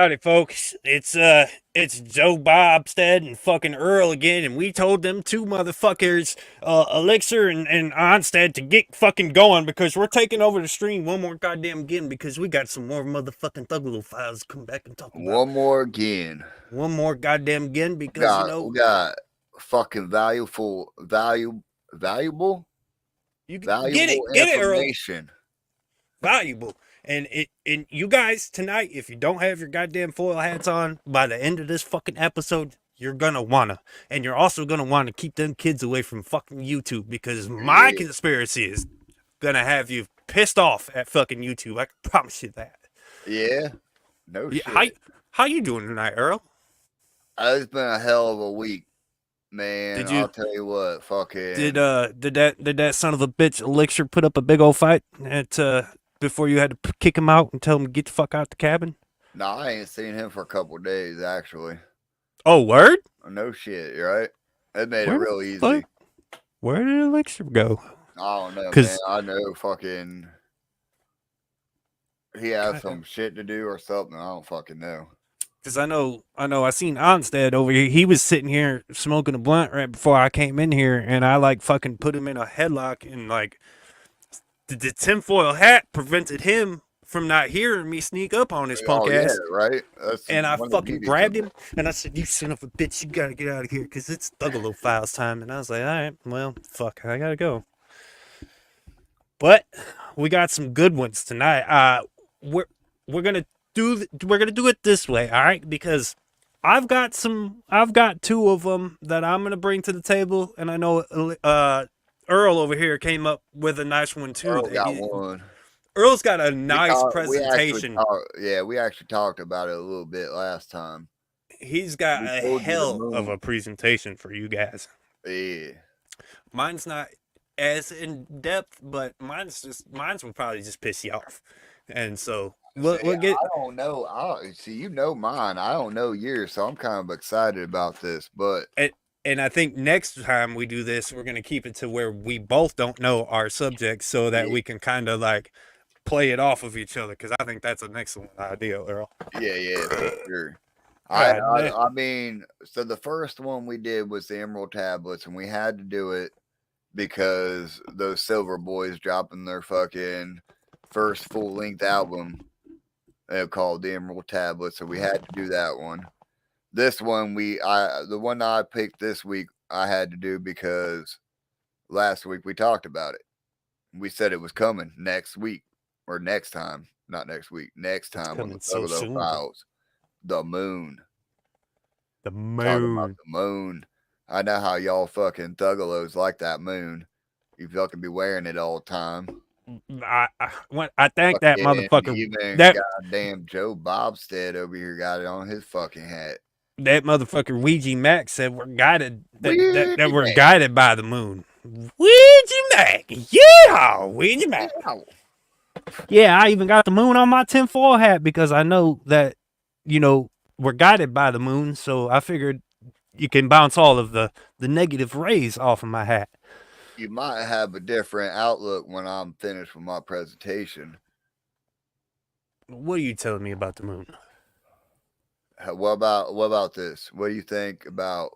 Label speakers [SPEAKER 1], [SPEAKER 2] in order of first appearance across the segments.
[SPEAKER 1] Howdy, folks. It's Joe Bobstead and fucking Earl again, and we told them two motherfuckers, Elixir and Onstead, to get fucking going because we're taking over the stream one more goddamn again because we got some more motherfucking TheThuggaloFiles to come back and talk about.
[SPEAKER 2] One more again.
[SPEAKER 1] One more goddamn again because
[SPEAKER 2] we got fucking valuable.
[SPEAKER 1] You
[SPEAKER 2] valuable
[SPEAKER 1] get it, Earl.
[SPEAKER 2] information.
[SPEAKER 1] Valuable. And you guys tonight, if you don't have your goddamn foil hats on by the end of this fucking episode, you're gonna wanna. And you're also gonna wanna keep them kids away from fucking YouTube because my conspiracy is gonna have you pissed off at fucking YouTube. I can promise you that.
[SPEAKER 2] Yeah. No shit.
[SPEAKER 1] How you doing tonight, Earl?
[SPEAKER 2] It's been a hell of a week, man. I'll tell you what, fucking
[SPEAKER 1] did that son of a bitch Elixir put up a big old fight at before you had to kick him out and tell him to get the fuck out the cabin?
[SPEAKER 2] No, I ain't seen him for a couple of days, actually.
[SPEAKER 1] Oh, word?
[SPEAKER 2] No shit, right? It made it real easy.
[SPEAKER 1] Fuck? Where did Elixir go?
[SPEAKER 2] I don't know, man. I know fucking he has some shit to do or something. I don't fucking know.
[SPEAKER 1] Because I seen Onstead over here. He was sitting here smoking a blunt right before I came in here, and I like fucking put him in a headlock, and like the tinfoil hat prevented him from not hearing me sneak up on his punk ass.
[SPEAKER 2] Right?
[SPEAKER 1] And I fucking grabbed him, and I said, "You son of a bitch, you gotta get out of here, because it's TheThuggaloFiles time." And I was like, "All right, well, fuck, I gotta go." But we got some good ones tonight. We're gonna do it this way, all right? Because I've got two of them that I'm gonna bring to the table, and I know Earl over here came up with a nice one too.
[SPEAKER 2] Earl got one.
[SPEAKER 1] Earl's got a nice presentation.
[SPEAKER 2] We actually talked about it a little bit last time.
[SPEAKER 1] He's got a hell of a presentation for you guys.
[SPEAKER 2] Yeah.
[SPEAKER 1] Mine's not as in depth, but mine's will probably just piss you off. And so we'll get.
[SPEAKER 2] I don't know. See, you know mine. I don't know yours, so I'm kind of excited about this. But
[SPEAKER 1] and I think next time we do this, we're gonna keep it to where we both don't know our subjects, so that we can kind of like play it off of each other. Because I think that's an excellent idea, Earl.
[SPEAKER 2] Yeah, for sure. I mean, so the first one we did was the Emerald Tablets, and we had to do it because those Silver Boys dropping their fucking first full-length album called the Emerald Tablets, so we had to do that one. This one, the one I picked this week, I had to do because last week we talked about it. We said it was coming next week, or next time, not next week, next time on the TheThuggaloFiles. The moon.
[SPEAKER 1] The moon.
[SPEAKER 2] Talking about the moon. I know how y'all fucking thuggalos like that moon. You fucking be wearing it all the time.
[SPEAKER 1] I think that motherfucker.
[SPEAKER 2] Even that goddamn Joe Bobstead over here got it on his fucking hat.
[SPEAKER 1] That motherfucker Ouija Mac said we're guided. That we're guided by the moon. Ouija Mac, yeah, Ouija Mac. Yeah, I even got the moon on my tinfoil hat because I know that we're guided by the moon. So I figured you can bounce all of the negative rays off of my hat.
[SPEAKER 2] You might have a different outlook when I'm finished with my presentation.
[SPEAKER 1] What are you telling me about the moon?
[SPEAKER 2] What about this? What do you think about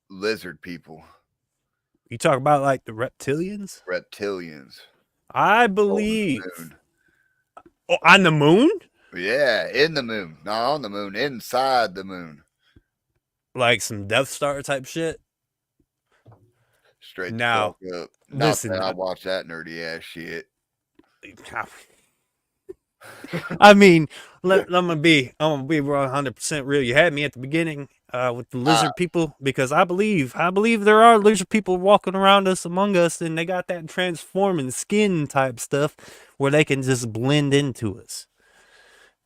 [SPEAKER 2] lizard people?
[SPEAKER 1] You talk about like the reptilians?
[SPEAKER 2] Reptilians.
[SPEAKER 1] I believe. On the moon?
[SPEAKER 2] Yeah, in the moon. Not on the moon, inside the moon.
[SPEAKER 1] Like some Death Star type shit?
[SPEAKER 2] Straight
[SPEAKER 1] now,
[SPEAKER 2] up. Listen, I watch that nerdy ass shit.
[SPEAKER 1] I mean, I'm gonna be 100% real. You had me at the beginning with the lizard people because I believe there are lizard people walking around us, among us, and they got that transforming skin type stuff where they can just blend into us.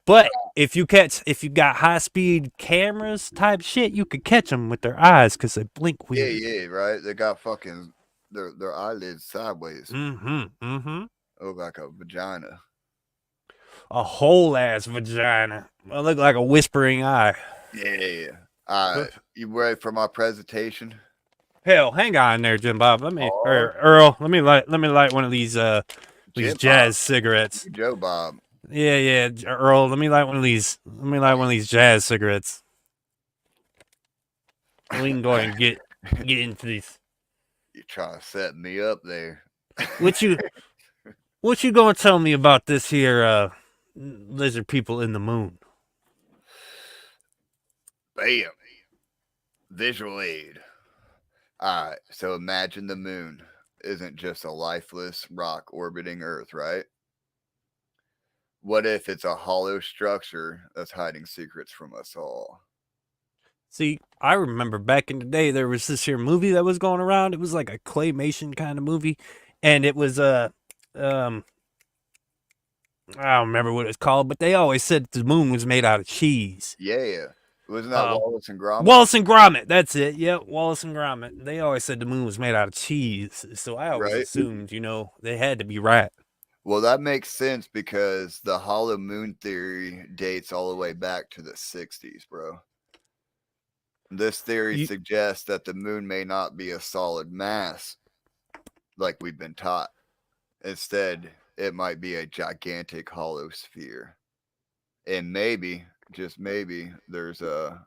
[SPEAKER 1] But if you got high speed cameras type shit, you could catch them with their eyes because they blink weird.
[SPEAKER 2] Yeah, right. They got fucking their eyelids sideways. Look like a vagina.
[SPEAKER 1] A whole ass vagina. I look like a whispering eye.
[SPEAKER 2] Yeah. You ready for my presentation?
[SPEAKER 1] Hell, hang on there, Jim Bob. Earl, let me light one of these jazz cigarettes.
[SPEAKER 2] Joe Bob.
[SPEAKER 1] Yeah, Earl. Let me light one of these. Let me light one of these jazz cigarettes. And we can go ahead and get into these.
[SPEAKER 2] You trying to set me up there?
[SPEAKER 1] What you what you gonna tell me about this here lizard people in the moon?
[SPEAKER 2] Bam. Visual aid. All right. So imagine the moon isn't just a lifeless rock orbiting Earth, right? What if it's a hollow structure that's hiding secrets from us all?
[SPEAKER 1] See, I remember back in the day there was this here movie that was going around. It was like a claymation kind of movie, and it was um I don't remember what it was called, but they always said the moon was made out of cheese.
[SPEAKER 2] Yeah. Wasn't that Wallace and Gromit?
[SPEAKER 1] Wallace and Gromit, that's it. Yep, Wallace and Gromit. They always said the moon was made out of cheese, so I always
[SPEAKER 2] Right.
[SPEAKER 1] assumed, they had to be right.
[SPEAKER 2] Well, that makes sense because the hollow moon theory dates all the way back to the 60s, bro. This theory suggests that the moon may not be a solid mass like we've been taught. Instead, it might be a gigantic hollow sphere. And maybe, just maybe, there's a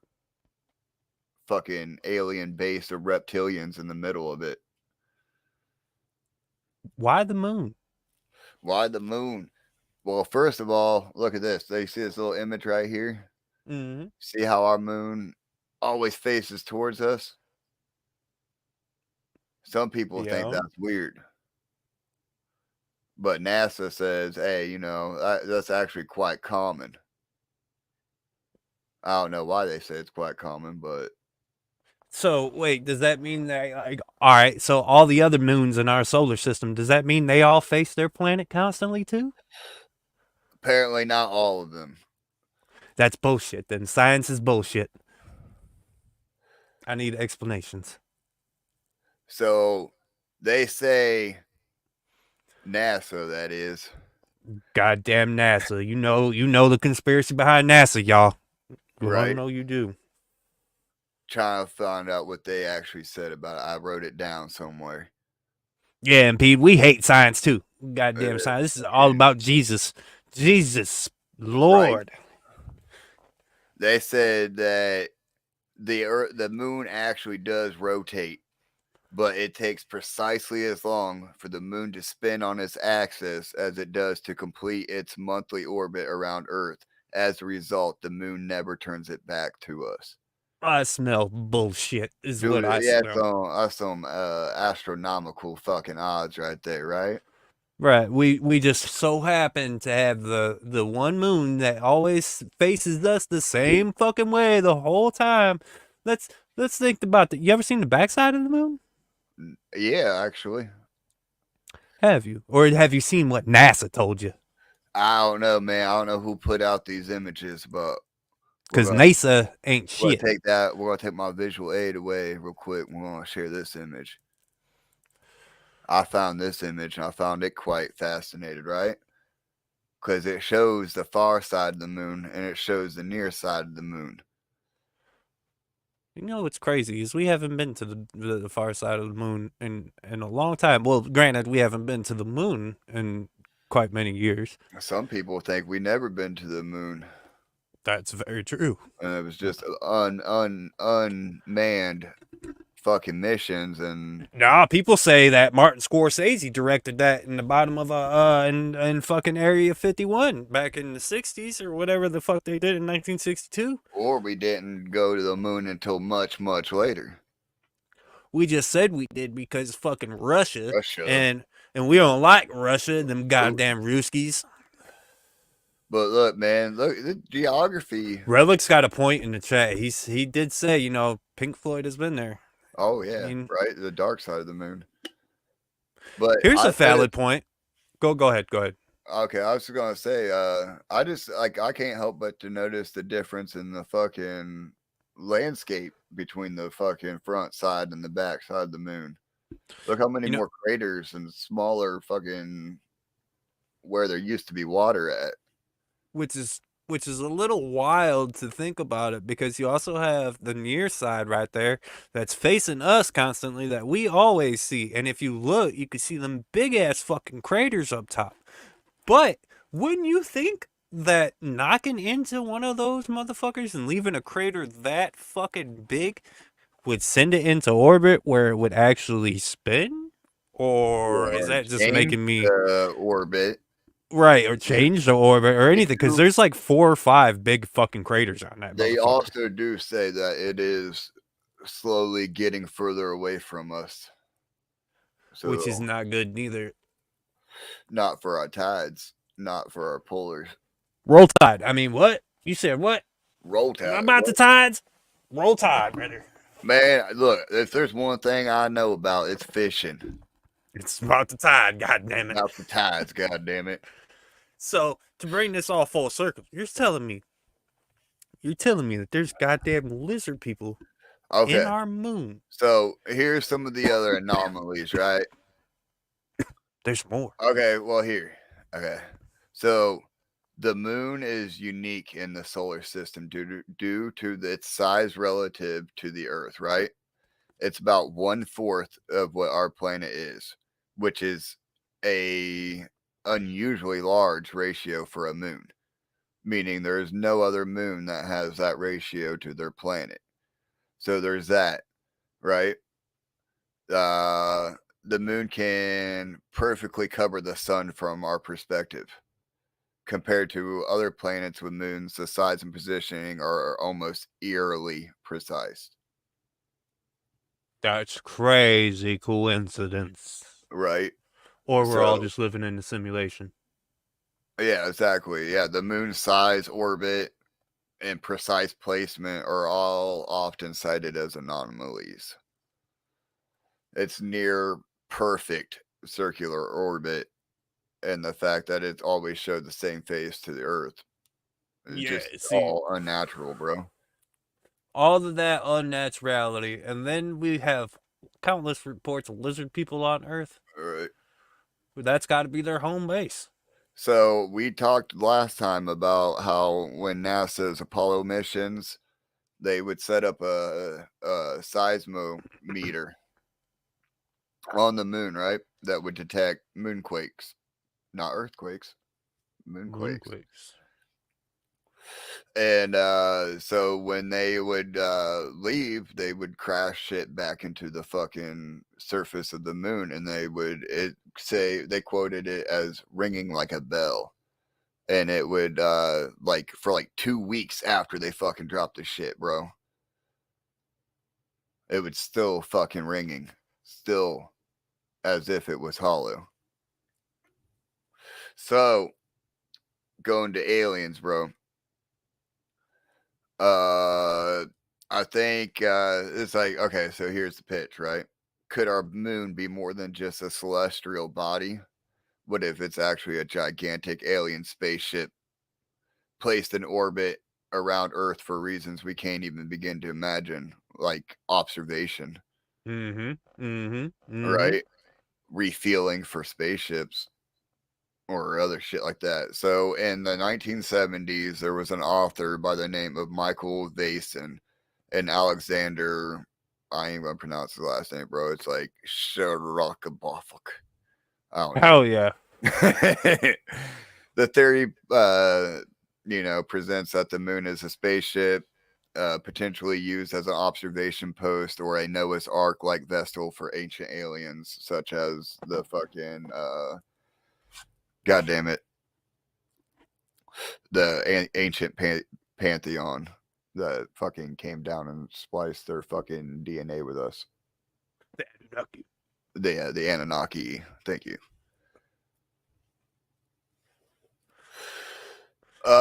[SPEAKER 2] fucking alien base of reptilians in the middle of it.
[SPEAKER 1] Why the moon?
[SPEAKER 2] Why the moon? Well, first of all, look at this. They see this little image right here.
[SPEAKER 1] Mm-hmm.
[SPEAKER 2] See how our moon always faces towards us? Some people think that's weird. But NASA says, hey, that's actually quite common. I don't know why they say it's quite common, but.
[SPEAKER 1] So, wait, does that mean that, all right, so all the other moons in our solar system, does that mean they all face their planet constantly too?
[SPEAKER 2] Apparently not all of them.
[SPEAKER 1] That's bullshit. Then science is bullshit. I need explanations.
[SPEAKER 2] So, they say NASA, that is.
[SPEAKER 1] Goddamn NASA. You know the conspiracy behind NASA, y'all.
[SPEAKER 2] Right.
[SPEAKER 1] I know you do.
[SPEAKER 2] Trying to find out what they actually said about it. I wrote it down somewhere.
[SPEAKER 1] Yeah, and Pete, we hate science too. Goddamn science. This is all about Jesus. Jesus, Lord.
[SPEAKER 2] Right. They said that the moon actually does rotate, but it takes precisely as long for the moon to spin on its axis as it does to complete its monthly orbit around Earth. As a result, the moon never turns it back to us.
[SPEAKER 1] I smell bullshit, is
[SPEAKER 2] Dude,
[SPEAKER 1] what I smell.
[SPEAKER 2] That's some astronomical fucking odds right there, right?
[SPEAKER 1] Right. We just so happen to have the one moon that always faces us the same fucking way the whole time. Let's think about you ever seen the backside of the moon?
[SPEAKER 2] Yeah, actually.
[SPEAKER 1] Have you? Or have you seen what NASA told you?
[SPEAKER 2] I don't know, man. I don't know who put out these images, but
[SPEAKER 1] because NASA ain't shit.
[SPEAKER 2] We're gonna take my visual aid away real quick. We're gonna share this image. I found this image and I found it quite fascinating, right? Because it shows the far side of the moon and it shows the near side of the moon.
[SPEAKER 1] You know what's crazy is we haven't been to the far side of the moon in a long time. Well, granted, we haven't been to the moon in quite many years.
[SPEAKER 2] Some people think we never been to the moon.
[SPEAKER 1] That's very true.
[SPEAKER 2] And it was just unmanned fucking missions. And
[SPEAKER 1] nah, people say that Martin Scorsese directed that in the bottom of in fucking Area 51 back in the 60s or whatever the fuck they did in 1962.
[SPEAKER 2] Or we didn't go to the moon until much, much later.
[SPEAKER 1] We just said we did because fucking Russia. And we don't like Russia, them goddamn Ruskies.
[SPEAKER 2] But look, man, look the geography.
[SPEAKER 1] Relic's got a point in the chat. He did say, Pink Floyd has been there.
[SPEAKER 2] Oh yeah, right, the dark side of the moon. But
[SPEAKER 1] here's a valid point. Go ahead.
[SPEAKER 2] Okay, I was gonna say, I just I can't help but to notice the difference in the fucking landscape between the fucking front side and the back side of the moon. Look how many more craters and smaller fucking where there used to be water at.
[SPEAKER 1] Which is a little wild to think about it because you also have the near side right there that's facing us constantly that we always see. And if you look, you can see them big ass fucking craters up top. But Wouldn't you think that knocking into one of those motherfuckers and leaving a crater that fucking big would send it into orbit where it would actually spin? Or is
[SPEAKER 2] Or
[SPEAKER 1] that just
[SPEAKER 2] change
[SPEAKER 1] making me
[SPEAKER 2] the orbit.
[SPEAKER 1] right or change the orbit or
[SPEAKER 2] They
[SPEAKER 1] anything? Because
[SPEAKER 2] do.
[SPEAKER 1] there's like 4 or 5 big fucking craters on that
[SPEAKER 2] They
[SPEAKER 1] motherfucker,
[SPEAKER 2] also do say that it is slowly getting further away from us.
[SPEAKER 1] which is
[SPEAKER 2] So
[SPEAKER 1] not good neither.
[SPEAKER 2] not for our tides, not for our polars.
[SPEAKER 1] Roll Tide. I mean, what? You said what?
[SPEAKER 2] Roll
[SPEAKER 1] Am I
[SPEAKER 2] tide.
[SPEAKER 1] about the
[SPEAKER 2] What?
[SPEAKER 1] tides? Roll Tide, brother.
[SPEAKER 2] Man, look, if there's one thing I know about, it's fishing.
[SPEAKER 1] It's about the tide, god
[SPEAKER 2] It's
[SPEAKER 1] damn it.
[SPEAKER 2] about the tides, god damn it.
[SPEAKER 1] So to bring this all full circle, you're telling me that there's goddamn lizard people in
[SPEAKER 2] Okay.
[SPEAKER 1] our moon.
[SPEAKER 2] So here's some of the other anomalies, right?
[SPEAKER 1] There's more.
[SPEAKER 2] Okay, well here. Okay. So the moon is unique in the solar system due to its size relative to the Earth, right? It's about 1/4 of what our planet is, which is a unusually large ratio for a moon, meaning there is no other moon that has that ratio to their planet. So there's that, right? Uh, the moon can perfectly cover the sun from our perspective. Compared to other planets with moons, the size and positioning are almost eerily precise.
[SPEAKER 1] That's crazy coincidence.
[SPEAKER 2] Right?
[SPEAKER 1] Or we're all
[SPEAKER 2] So,
[SPEAKER 1] just living in a simulation.
[SPEAKER 2] yeah, exactly. Yeah, the moon's size, orbit, and precise placement are all often cited as anomalies. Its near perfect circular orbit and the fact that it always showed the same face to the Earth is
[SPEAKER 1] Yeah,
[SPEAKER 2] just
[SPEAKER 1] see,
[SPEAKER 2] all unnatural, bro.
[SPEAKER 1] all of that unnaturality, and then we have countless reports of lizard people on Earth.
[SPEAKER 2] Right.
[SPEAKER 1] That's got to be their home base.
[SPEAKER 2] So we talked last time about how when NASA's Apollo missions, they would set up a seismometer on the moon, right? That would detect moonquakes, not earthquakes, moonquakes.
[SPEAKER 1] Moonquakes.
[SPEAKER 2] And so when they would leave, they would crash shit back into the fucking surface of the moon, and they quoted it as ringing like a bell. And it would like for like 2 weeks after they fucking dropped the shit, bro. It would still fucking ringing, still as if it was hollow. So going to aliens, bro. Uh, I think it's like okay. So here's the pitch, right? Could our moon be more than just a celestial body? What if it's actually a gigantic alien spaceship placed in orbit around Earth for reasons we can't even begin to imagine, like observation,
[SPEAKER 1] Mm-hmm. Mm-hmm. Mm-hmm.
[SPEAKER 2] right? Refueling for spaceships or other shit like that. So in the 1970s, there was an author by the name of Michael Vason and Alexander. I ain't gonna pronounce his last name, bro. It's like Shirokabofik. I don't know.
[SPEAKER 1] Hell yeah.
[SPEAKER 2] The theory, presents that the moon is a spaceship, potentially used as an observation post or a Noah's Ark like vessel for ancient aliens, such as the fucking, God damn it, the ancient pantheon that fucking came down and spliced their fucking DNA with us.
[SPEAKER 1] The Anunnaki.
[SPEAKER 2] The Anunnaki. Thank you.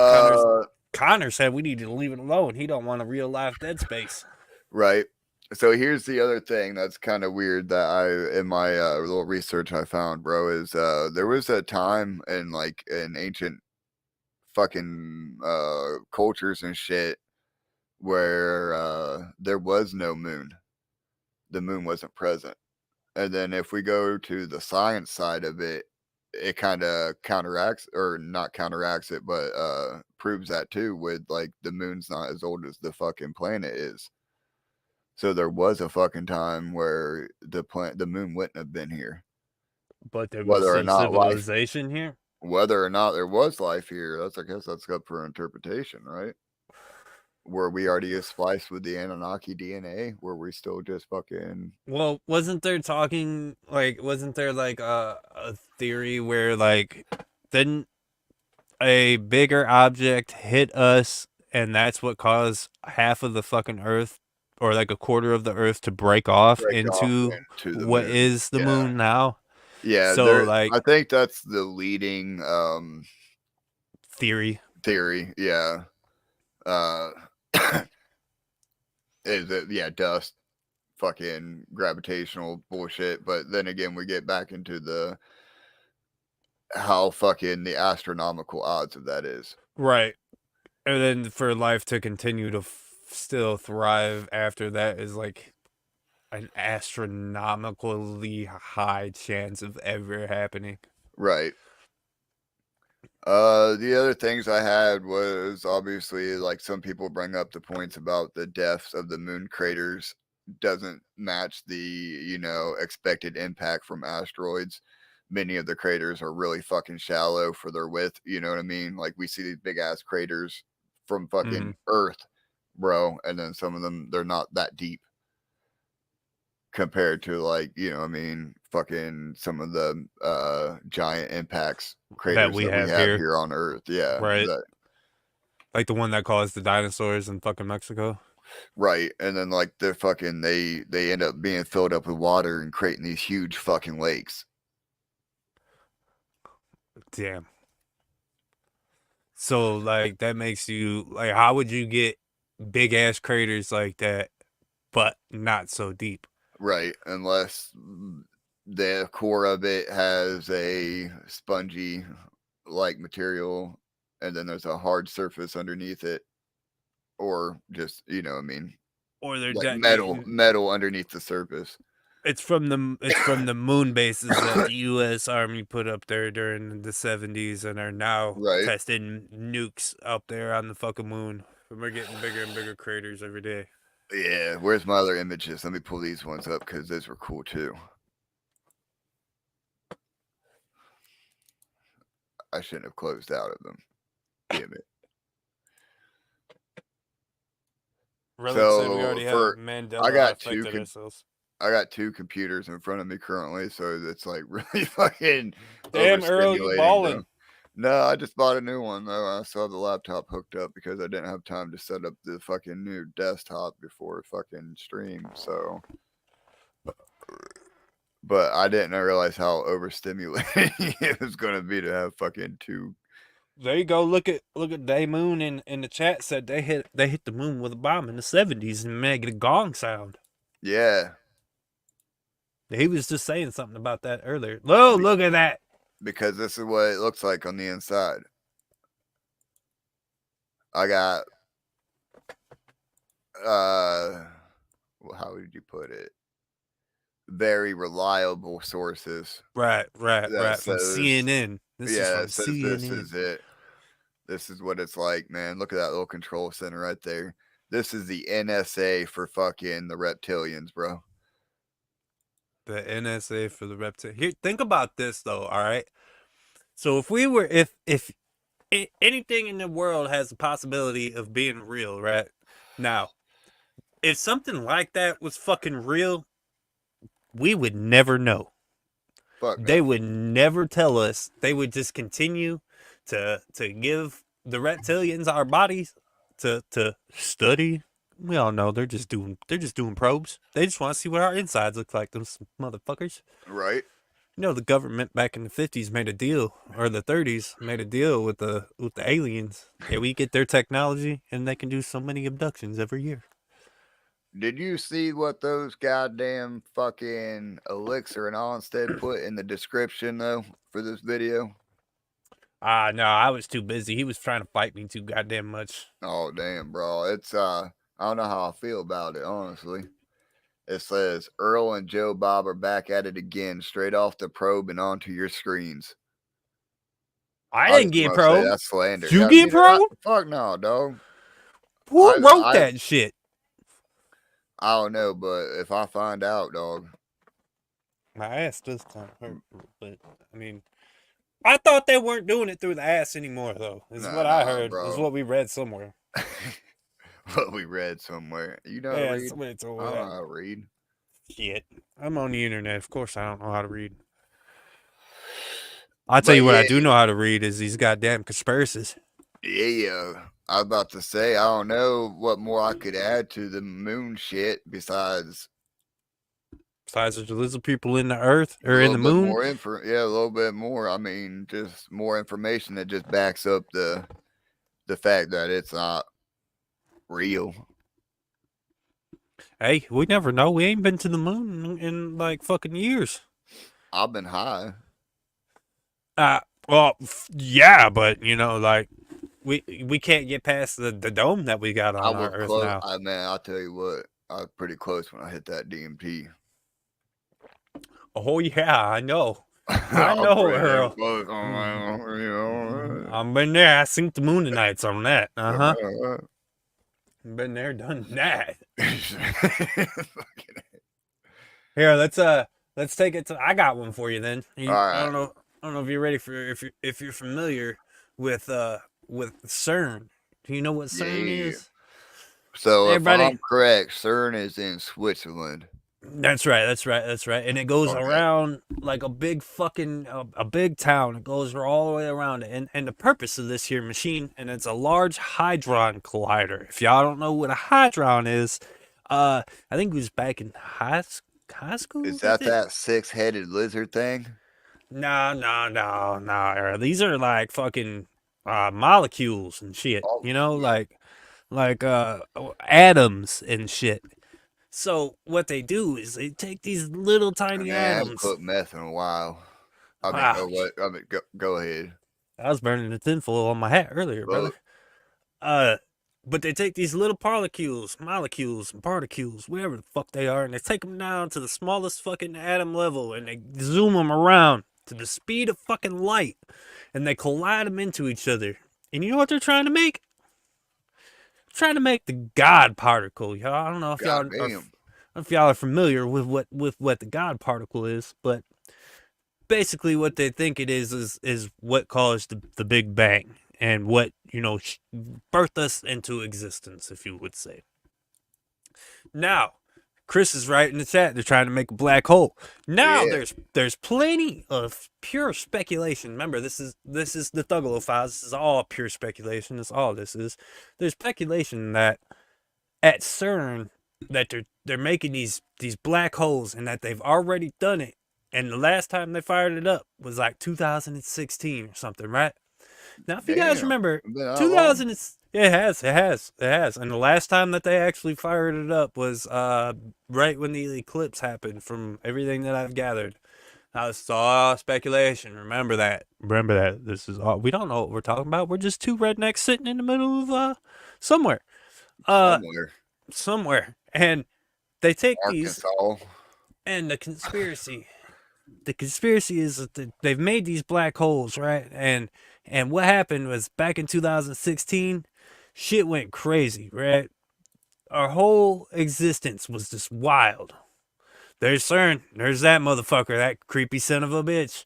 [SPEAKER 1] Connor's,
[SPEAKER 2] Uh,
[SPEAKER 1] Connor said we need to leave it alone. He don't want a real life Dead Space.
[SPEAKER 2] right. So here's the other thing that's kind of weird that in my little research I found, bro, is there was a time in ancient fucking cultures and shit where there was no moon. The moon wasn't present. And then if we go to the science side of it, it kind of counteracts or not counteracts it, but proves that too with like the moon's not as old as the fucking planet is. So there was a fucking time where the moon wouldn't have been here.
[SPEAKER 1] But there was
[SPEAKER 2] Whether or
[SPEAKER 1] still
[SPEAKER 2] not life
[SPEAKER 1] civilization here.
[SPEAKER 2] whether or not there was life here, I guess that's up for interpretation, right? Were we already spliced with the Anunnaki DNA? Were we still just fucking?
[SPEAKER 1] Well, wasn't there like a theory where like didn't a bigger object hit us and that's what caused half of the fucking Earth or like a quarter of the Earth to break off
[SPEAKER 2] Break off
[SPEAKER 1] into
[SPEAKER 2] into the
[SPEAKER 1] what
[SPEAKER 2] moon.
[SPEAKER 1] is the
[SPEAKER 2] Yeah.
[SPEAKER 1] moon now?
[SPEAKER 2] Yeah,
[SPEAKER 1] So like
[SPEAKER 2] I think that's the leading
[SPEAKER 1] theory.
[SPEAKER 2] theory. Yeah. Uh is that dust, fucking gravitational bullshit. But then again, we get back into the how fucking the astronomical odds of that is.
[SPEAKER 1] Right. And then for life to continue to still thrive after that is like an astronomically high chance of ever happening.
[SPEAKER 2] Right. The other things I had was obviously like some people bring up the points about the depths of the moon craters doesn't match the, expected impact from asteroids. Many of the craters are really fucking shallow for their width, you know what I mean? Like we see these big ass craters from fucking Earth, bro, and then some of them they're not that deep compared to like, fucking some of the giant impacts
[SPEAKER 1] That
[SPEAKER 2] craters
[SPEAKER 1] we
[SPEAKER 2] that we
[SPEAKER 1] have
[SPEAKER 2] have
[SPEAKER 1] here.
[SPEAKER 2] here on Earth. Yeah.
[SPEAKER 1] Right. Like the one that caused the dinosaurs in fucking Mexico.
[SPEAKER 2] Right. And then like they're fucking they end up being filled up with water and creating these huge fucking lakes.
[SPEAKER 1] Damn. So like that makes you like how would you get big ass craters like that but not so deep?
[SPEAKER 2] Right. Unless the core of it has a spongy like material and then there's a hard surface underneath it. Or just,
[SPEAKER 1] Or they're
[SPEAKER 2] like
[SPEAKER 1] detonating.
[SPEAKER 2] metal underneath the surface.
[SPEAKER 1] It's from the moon bases that the U.S. Army put up there during the 70s and are now
[SPEAKER 2] Right.
[SPEAKER 1] testing nukes up there on the fucking moon. And we're getting bigger and bigger craters every day.
[SPEAKER 2] Yeah, where's my other images? Let me pull these ones up because those were cool too. I shouldn't have closed out of them. Damn it.
[SPEAKER 1] Relic said we
[SPEAKER 2] So
[SPEAKER 1] already have
[SPEAKER 2] for
[SPEAKER 1] Mandela
[SPEAKER 2] I got
[SPEAKER 1] affected ourselves.
[SPEAKER 2] I got two computers in front of me currently, so it's like really fucking
[SPEAKER 1] Damn, Earl, you
[SPEAKER 2] overstimulating, bro.
[SPEAKER 1] balling.
[SPEAKER 2] No, I just bought a new one though. I still have the laptop hooked up because I didn't have time to set up the fucking new desktop before fucking stream. So, but I didn't realize how overstimulating it was going to be to have fucking two.
[SPEAKER 1] There you go. Look at Day Moon in the chat said they hit the moon with a bomb in the 70s and made a gong sound.
[SPEAKER 2] Yeah.
[SPEAKER 1] He was just saying something about that earlier. Oh, look at that.
[SPEAKER 2] Because this is what it looks like on the inside. I got how would you put it? Very reliable sources.
[SPEAKER 1] Right. From CNN. This is from CNN.
[SPEAKER 2] This is it. This is what it's like, man. Look at that little control center right there. This is the NSA for fucking the reptilians, bro.
[SPEAKER 1] The NSA for the reptile. Here, think about this though. All right. So if anything in the world has the possibility of being real, right? Now, if something like that was fucking real, we would never know.
[SPEAKER 2] Fuck no.
[SPEAKER 1] They would never tell us. They would just continue to give the reptilians our bodies to study. We all know they're just doing probes. They just want to see what our insides look like. Those motherfuckers.
[SPEAKER 2] Right.
[SPEAKER 1] You know, the government back in the 50s made a deal, or the 30s made a deal with the aliens. Yeah, we get their technology, and they can do so many abductions every year.
[SPEAKER 2] Did you see what those goddamn fucking Elixir and Onstead put in the description though for this video?
[SPEAKER 1] No, I was too busy. He was trying to fight me too goddamn much.
[SPEAKER 2] Oh damn, bro. It's I don't know how I feel about it, honestly. It says Earl and Jo-Bob are back at it again, straight off the probe and onto your screens.
[SPEAKER 1] I didn't get pro.
[SPEAKER 2] That's slander.
[SPEAKER 1] You get pro?
[SPEAKER 2] Fuck no, dog.
[SPEAKER 1] Who wrote that shit?
[SPEAKER 2] I don't know, but if I find out, dog.
[SPEAKER 1] My ass does kind of hurt, but I mean, I thought they weren't doing it through the ass anymore, though. Is what I
[SPEAKER 2] Nah,
[SPEAKER 1] heard. Is
[SPEAKER 2] bro.
[SPEAKER 1] what we read somewhere.
[SPEAKER 2] What we read somewhere. You know how to
[SPEAKER 1] Yeah,
[SPEAKER 2] read?
[SPEAKER 1] somebody told
[SPEAKER 2] I
[SPEAKER 1] me
[SPEAKER 2] don't know
[SPEAKER 1] that.
[SPEAKER 2] how to read.
[SPEAKER 1] Shit. I'm on the internet. Of course, I don't know how to read. I'll tell
[SPEAKER 2] But
[SPEAKER 1] you what
[SPEAKER 2] yeah,
[SPEAKER 1] I do know how to read is these goddamn conspiracies.
[SPEAKER 2] yeah. I was about to say, I don't know what more I could add to the moon shit besides
[SPEAKER 1] Besides, there's lizard people in the earth
[SPEAKER 2] a
[SPEAKER 1] or in
[SPEAKER 2] little
[SPEAKER 1] the
[SPEAKER 2] bit
[SPEAKER 1] moon.
[SPEAKER 2] more info. Yeah, a little bit more. I mean, just more information that just backs up the fact that it's not real.
[SPEAKER 1] Hey, we never know. We ain't been to the moon in like fucking years.
[SPEAKER 2] I've been high.
[SPEAKER 1] Well, yeah, but like we can't get past the dome that we got
[SPEAKER 2] I
[SPEAKER 1] on our
[SPEAKER 2] was
[SPEAKER 1] Earth
[SPEAKER 2] close.
[SPEAKER 1] now.
[SPEAKER 2] I man, I'll tell you what, I was pretty close when I hit that DMT.
[SPEAKER 1] Oh yeah, I know. I
[SPEAKER 2] I'm
[SPEAKER 1] know,
[SPEAKER 2] pretty damn
[SPEAKER 1] Earl.
[SPEAKER 2] close on
[SPEAKER 1] Mm,
[SPEAKER 2] that one, you know.
[SPEAKER 1] I've been there. I seen the moon nights on that. Uh-huh. Been there, done that. Here, let's take it to. I got one for you. Then
[SPEAKER 2] All
[SPEAKER 1] I
[SPEAKER 2] right.
[SPEAKER 1] don't know. I don't know if you're ready for if you're familiar with CERN. Do you know what CERN
[SPEAKER 2] Yeah.
[SPEAKER 1] is?
[SPEAKER 2] So if
[SPEAKER 1] Everybody.
[SPEAKER 2] I'm correct, CERN is in Switzerland.
[SPEAKER 1] That's right. That's right. That's right. And it goes
[SPEAKER 2] Okay.
[SPEAKER 1] around like a big fucking a big town. It goes all the way around it. And the purpose of this here machine, and it's a large hadron collider. If y'all don't know what a hadron is, I think it was back in high school.
[SPEAKER 2] Is
[SPEAKER 1] They
[SPEAKER 2] that
[SPEAKER 1] did.
[SPEAKER 2] that six-headed lizard thing?
[SPEAKER 1] No, no, no, no. These are like fucking molecules and shit.
[SPEAKER 2] Oh shit!
[SPEAKER 1] Like atoms and shit. So what they do is they take these little tiny
[SPEAKER 2] Man, I haven't
[SPEAKER 1] atoms.
[SPEAKER 2] cooked meth in a while. I mean,
[SPEAKER 1] Ah,
[SPEAKER 2] oh what? I mean, go ahead.
[SPEAKER 1] I was burning the tinfoil on my hat earlier, brother.
[SPEAKER 2] But
[SPEAKER 1] Uh, but they take these little molecules, and particles, whatever the fuck they are, and they take them down to the smallest fucking atom level, and they zoom them around to the speed of fucking light, and they collide them into each other. And you know what they're trying to make? Trying to make the God particle, y'all. I don't know if y'all are
[SPEAKER 2] goddamn,
[SPEAKER 1] familiar with what the God particle is, but basically what they think it is what caused the Big Bang and what birthed us into existence, if you would say. Now, Chris is right in the chat. They're trying to make a black hole. Now,
[SPEAKER 2] yeah,
[SPEAKER 1] there's plenty of pure speculation. Remember, this is the TheThuggaloFiles. This is all pure speculation. That's all this is. There's speculation that at CERN that they're making these black holes and that they've already done it. And the last time they fired it up was like 2016 or something, right? Now, if you guys
[SPEAKER 2] damn.
[SPEAKER 1] remember,
[SPEAKER 2] Been that long?
[SPEAKER 1] 2000, it has. And the last time that they actually fired it up was right when the eclipse happened. From everything that I've gathered, now it's all speculation. Remember that. Remember that. This is all. We don't know what we're talking about. We're just two rednecks sitting in the middle of somewhere, uh,
[SPEAKER 2] Somewhere,
[SPEAKER 1] somewhere, and they take these
[SPEAKER 2] Arkansas.
[SPEAKER 1] and the conspiracy is that they've made these black holes, right? And what happened was back in 2016, shit went crazy, right? Our whole existence was just wild. There's CERN. There's that motherfucker, that creepy son of a bitch.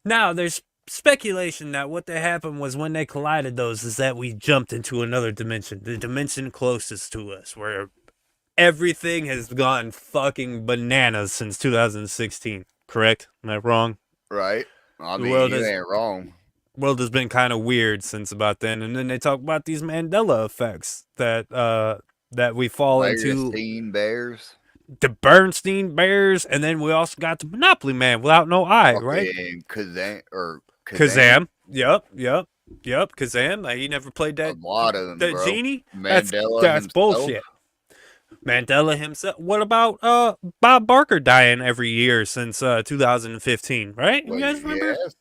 [SPEAKER 1] Now, there's speculation that what that happened was when they collided those is that we jumped into another dimension, the dimension closest to us, where everything has gone fucking bananas since 2016. Correct? Am I wrong?
[SPEAKER 2] Right? I
[SPEAKER 1] The
[SPEAKER 2] mean,
[SPEAKER 1] world
[SPEAKER 2] you
[SPEAKER 1] has
[SPEAKER 2] ain't wrong.
[SPEAKER 1] been kind of weird since about then, and then they talk about these Mandela effects that we fall into,
[SPEAKER 2] Bearstein Bears.
[SPEAKER 1] the Bernstein Bears, and then we also got the Monopoly Man without no eye, right?
[SPEAKER 2] Fucking Kazan or Kazan.
[SPEAKER 1] Kazam. Yep. Kazam. He never played
[SPEAKER 2] A
[SPEAKER 1] that
[SPEAKER 2] lot of them,
[SPEAKER 1] that
[SPEAKER 2] bro.
[SPEAKER 1] genie.
[SPEAKER 2] Mandela
[SPEAKER 1] That's
[SPEAKER 2] himself.
[SPEAKER 1] bullshit. Mandela himself. What about Bob Barker dying every year since 2015? Right? You
[SPEAKER 2] Well,
[SPEAKER 1] guys remember?
[SPEAKER 2] yes.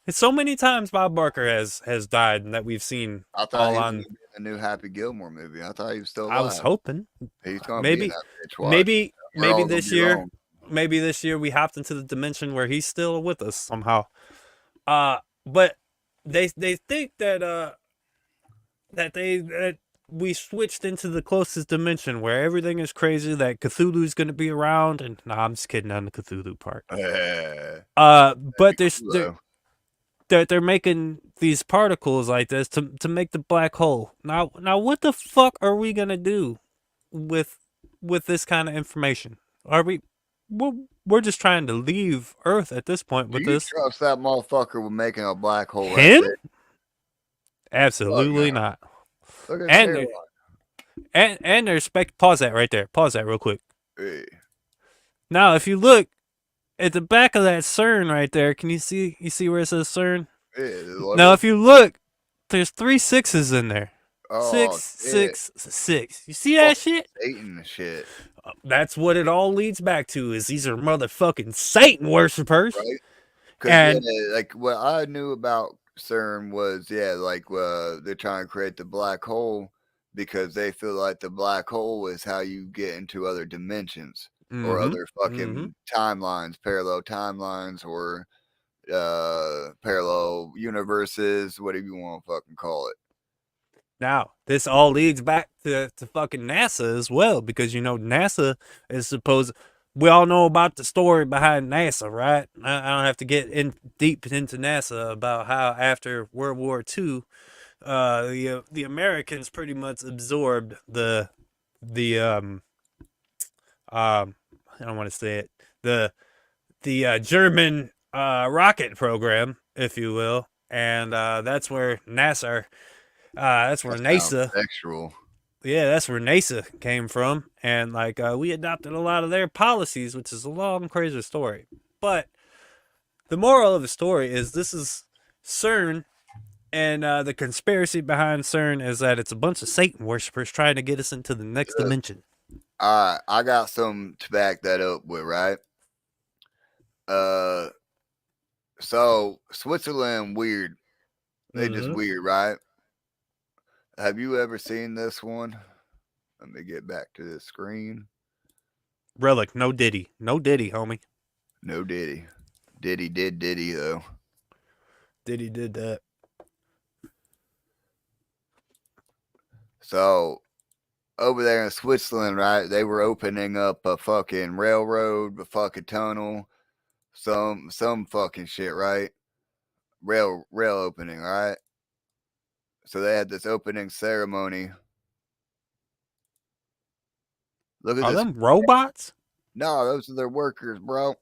[SPEAKER 1] It's so many times Bob Barker has died and that we've seen
[SPEAKER 2] I thought
[SPEAKER 1] all
[SPEAKER 2] he was
[SPEAKER 1] on.
[SPEAKER 2] gonna be in the new Happy Gilmore movie. I thought he was still
[SPEAKER 1] I was
[SPEAKER 2] alive.
[SPEAKER 1] hoping
[SPEAKER 2] He's gonna be in
[SPEAKER 1] maybe
[SPEAKER 2] that bitch. Watch.
[SPEAKER 1] maybe
[SPEAKER 2] We're
[SPEAKER 1] maybe
[SPEAKER 2] all gonna
[SPEAKER 1] this
[SPEAKER 2] be
[SPEAKER 1] year
[SPEAKER 2] wrong.
[SPEAKER 1] we hopped into the dimension where he's still with us somehow. But they think that we switched into the closest dimension where everything is crazy, that Cthulhu's going to be around, and nah, I'm just kidding on the Cthulhu part.
[SPEAKER 2] That'd
[SPEAKER 1] But
[SPEAKER 2] be cool, though.
[SPEAKER 1] they're making these particles like this to make the black hole. Now what the fuck are we gonna do with this kind of information? Are we we're just trying to leave Earth at this point
[SPEAKER 2] Do
[SPEAKER 1] with
[SPEAKER 2] you
[SPEAKER 1] this.
[SPEAKER 2] trust that motherfucker with making a black hole that
[SPEAKER 1] Him?
[SPEAKER 2] big? Fuck
[SPEAKER 1] Absolutely
[SPEAKER 2] no.
[SPEAKER 1] not.
[SPEAKER 2] Look at his
[SPEAKER 1] And there's pause that right there. Pause that real quick.
[SPEAKER 2] hairline.
[SPEAKER 1] Now, if you look at the back of that CERN right there, can you see where it says CERN? Now, if you look, there's 3 6s in there.
[SPEAKER 2] Oh,
[SPEAKER 1] 6
[SPEAKER 2] shit.
[SPEAKER 1] 6 6. You see that shit?
[SPEAKER 2] Satan shit.
[SPEAKER 1] That's what it all leads back to. Is these are motherfucking Satan worshippers.
[SPEAKER 2] Right? Because
[SPEAKER 1] And
[SPEAKER 2] like what I knew about CERN was like they're trying to create the black hole because they feel like the black hole is how you get into other dimensions or other fucking timelines, parallel timelines, or parallel universes, whatever you want to fucking call it.
[SPEAKER 1] now, this all leads back to fucking NASA as well, because NASA is supposed. We all know about the story behind NASA, right? I don't have to get in deep into NASA about how after World War II, the Americans pretty much absorbed the I don't want to say it, the German rocket program, if you will, and that's where NASA. That's where NASA.
[SPEAKER 2] Sexual.
[SPEAKER 1] Yeah, that's where NASA came from, and we adopted a lot of their policies, which is a long, crazy story. But the moral of the story is this is CERN, and the conspiracy behind CERN is that it's a bunch of Satan worshippers trying to get us into the next dimension.
[SPEAKER 2] I got some to back that up with, right? So Switzerland, weird. They just weird, right? Have you ever seen this one? Let me get back to the screen.
[SPEAKER 1] Relic, no Diddy, homie.
[SPEAKER 2] No Diddy. Diddy did Diddy though.
[SPEAKER 1] Diddy did that.
[SPEAKER 2] So over there in Switzerland, right? They were opening up a fucking railroad, a fucking tunnel, some fucking shit, right? Rail opening, right? So they had this opening ceremony. Look at
[SPEAKER 1] Are
[SPEAKER 2] this.
[SPEAKER 1] them robots?
[SPEAKER 2] No, those are their workers, bro.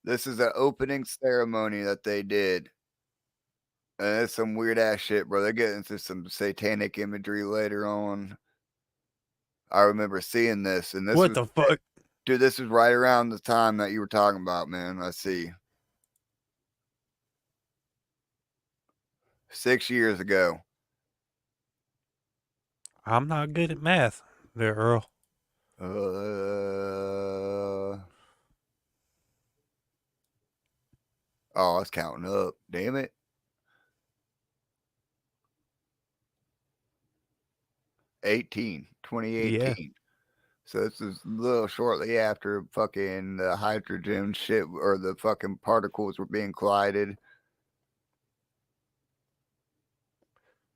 [SPEAKER 2] This is an opening ceremony that they did. And it's some weird ass shit, bro. They get into some satanic imagery later on. I remember seeing this, and this
[SPEAKER 1] What
[SPEAKER 2] was,
[SPEAKER 1] the fuck?
[SPEAKER 2] dude, this was right around the time that you were talking about, man. Let's see. 6 years ago.
[SPEAKER 1] I'm not good at math there, Earl.
[SPEAKER 2] Oh, it's counting up. Damn it. 2018.
[SPEAKER 1] Yeah.
[SPEAKER 2] So this is a little shortly after fucking the hydrogen shit or the fucking particles were being collided.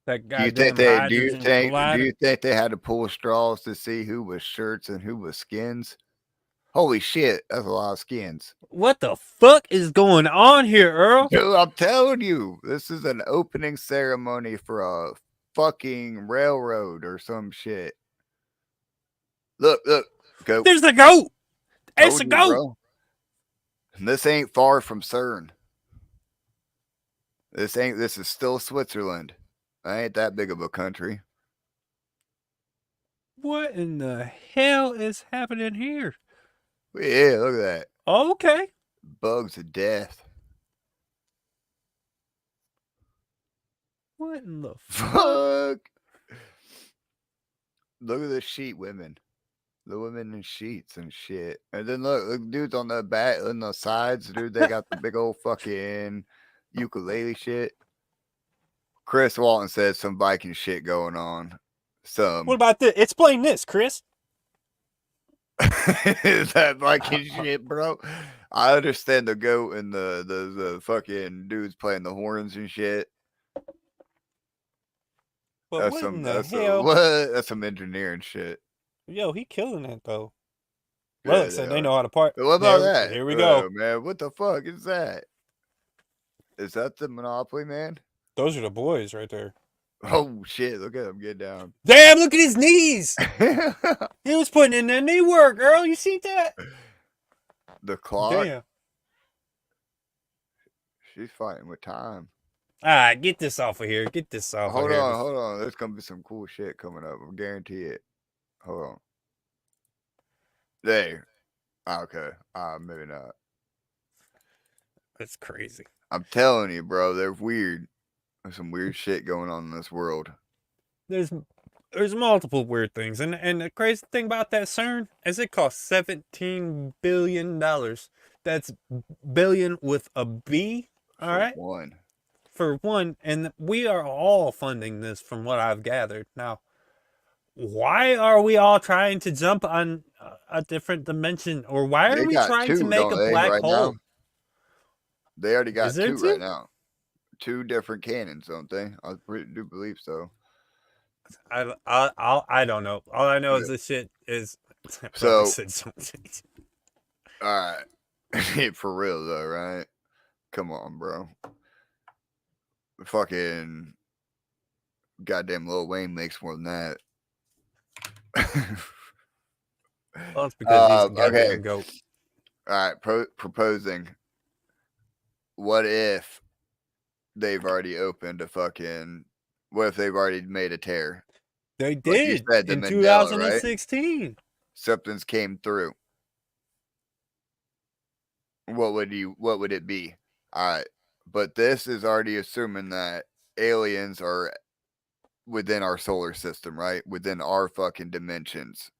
[SPEAKER 1] That
[SPEAKER 2] Do you think
[SPEAKER 1] goddamn hydrogen collider.
[SPEAKER 2] do you think they had to pull straws to see who was shirts and who was skins? Holy shit, that's a lot of skins.
[SPEAKER 1] What the fuck is going on here, Earl?
[SPEAKER 2] Dude, I'm telling you, this is an opening ceremony for a fucking railroad or some shit. Look, go.
[SPEAKER 1] There's the goat. It's a goat.
[SPEAKER 2] Bro. And this ain't far from CERN. This is still Switzerland. I ain't that big of a country.
[SPEAKER 1] What in the hell is happening here?
[SPEAKER 2] Yeah, look at that.
[SPEAKER 1] Okay.
[SPEAKER 2] Bugs of death.
[SPEAKER 1] What in the
[SPEAKER 2] fuck? Look at the sheet women. The women in sheets and shit. And then look dudes on the back on the sides, dude. They got the big old fucking ukulele shit. Chris Walton says some Viking shit going on.
[SPEAKER 1] What about this? Explain this, Chris.
[SPEAKER 2] Is that Viking shit, bro? I understand the goat and the fucking dudes playing the horns and shit.
[SPEAKER 1] But what in the hell?
[SPEAKER 2] That's some engineering shit.
[SPEAKER 1] Yo, he killing it though. Well, said they know how to part.
[SPEAKER 2] What about that?
[SPEAKER 1] Here we go,
[SPEAKER 2] man. What the fuck is that? Is that the Monopoly man?
[SPEAKER 1] Those are the boys right there.
[SPEAKER 2] Oh shit! Look at him get down.
[SPEAKER 1] Damn! Look at his knees. He was putting in that knee work, Earl. You see that?
[SPEAKER 2] The clock.
[SPEAKER 1] Damn.
[SPEAKER 2] She's fighting with time.
[SPEAKER 1] Ah, get this off of here. Get this off of here.
[SPEAKER 2] Hold on. There's gonna be some cool shit coming up. I guarantee it. Hold on. There. Okay. Maybe not.
[SPEAKER 1] That's crazy.
[SPEAKER 2] I'm telling you, bro. They're weird. There's some weird shit going on in this world.
[SPEAKER 1] There's multiple weird things, and the crazy thing about that CERN is it costs $17 billion. That's billion with a B. All right.
[SPEAKER 2] One.
[SPEAKER 1] For one, and we are all funding this from what I've gathered. Now, why are we all trying to jump on a different dimension, or why are we trying to make a black hole?
[SPEAKER 2] Now? They already got two
[SPEAKER 1] right
[SPEAKER 2] now. Two different cannons, don't they? I do believe so.
[SPEAKER 1] I don't know. All I know is this shit is.
[SPEAKER 2] So, all right, for real though, right? Come on, bro. Fucking goddamn Lil Wayne makes more than that.
[SPEAKER 1] Well, it's because he's a goddamn goat.
[SPEAKER 2] All right, proposing. What if they've already opened a fucking? What if they've already made a tear?
[SPEAKER 1] They did like in Mandela, 2016. Right?
[SPEAKER 2] Something's came through. What would it be? All right, but this is already assuming that aliens are within our solar system, right? Within our fucking dimensions.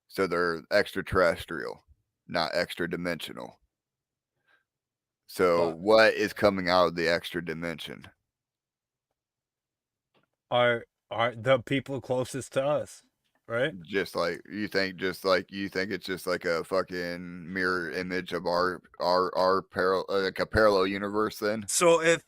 [SPEAKER 2] So they're extraterrestrial, not extra dimensional. So what is coming out of the extra dimension?
[SPEAKER 1] Are the people closest to us, right?
[SPEAKER 2] Just like you think it's just like a fucking mirror image of our parallel, like a parallel universe then?
[SPEAKER 1] So if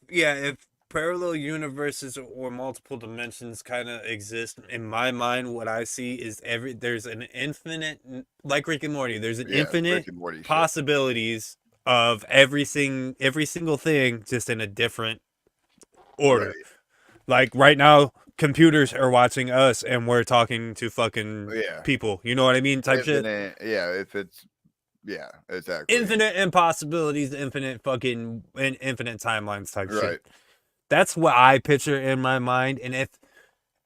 [SPEAKER 1] parallel universes or multiple dimensions kind of exist, in my mind what I see is there's an infinite, like Rick and Morty, there's an infinite possibilities of every single thing, just in a different order. Right. Like right now computers are watching us and we're talking to fucking people, you know what I mean, type shit.
[SPEAKER 2] If it's exactly
[SPEAKER 1] infinite impossibilities, infinite timelines type shit. That's what I picture in my mind. And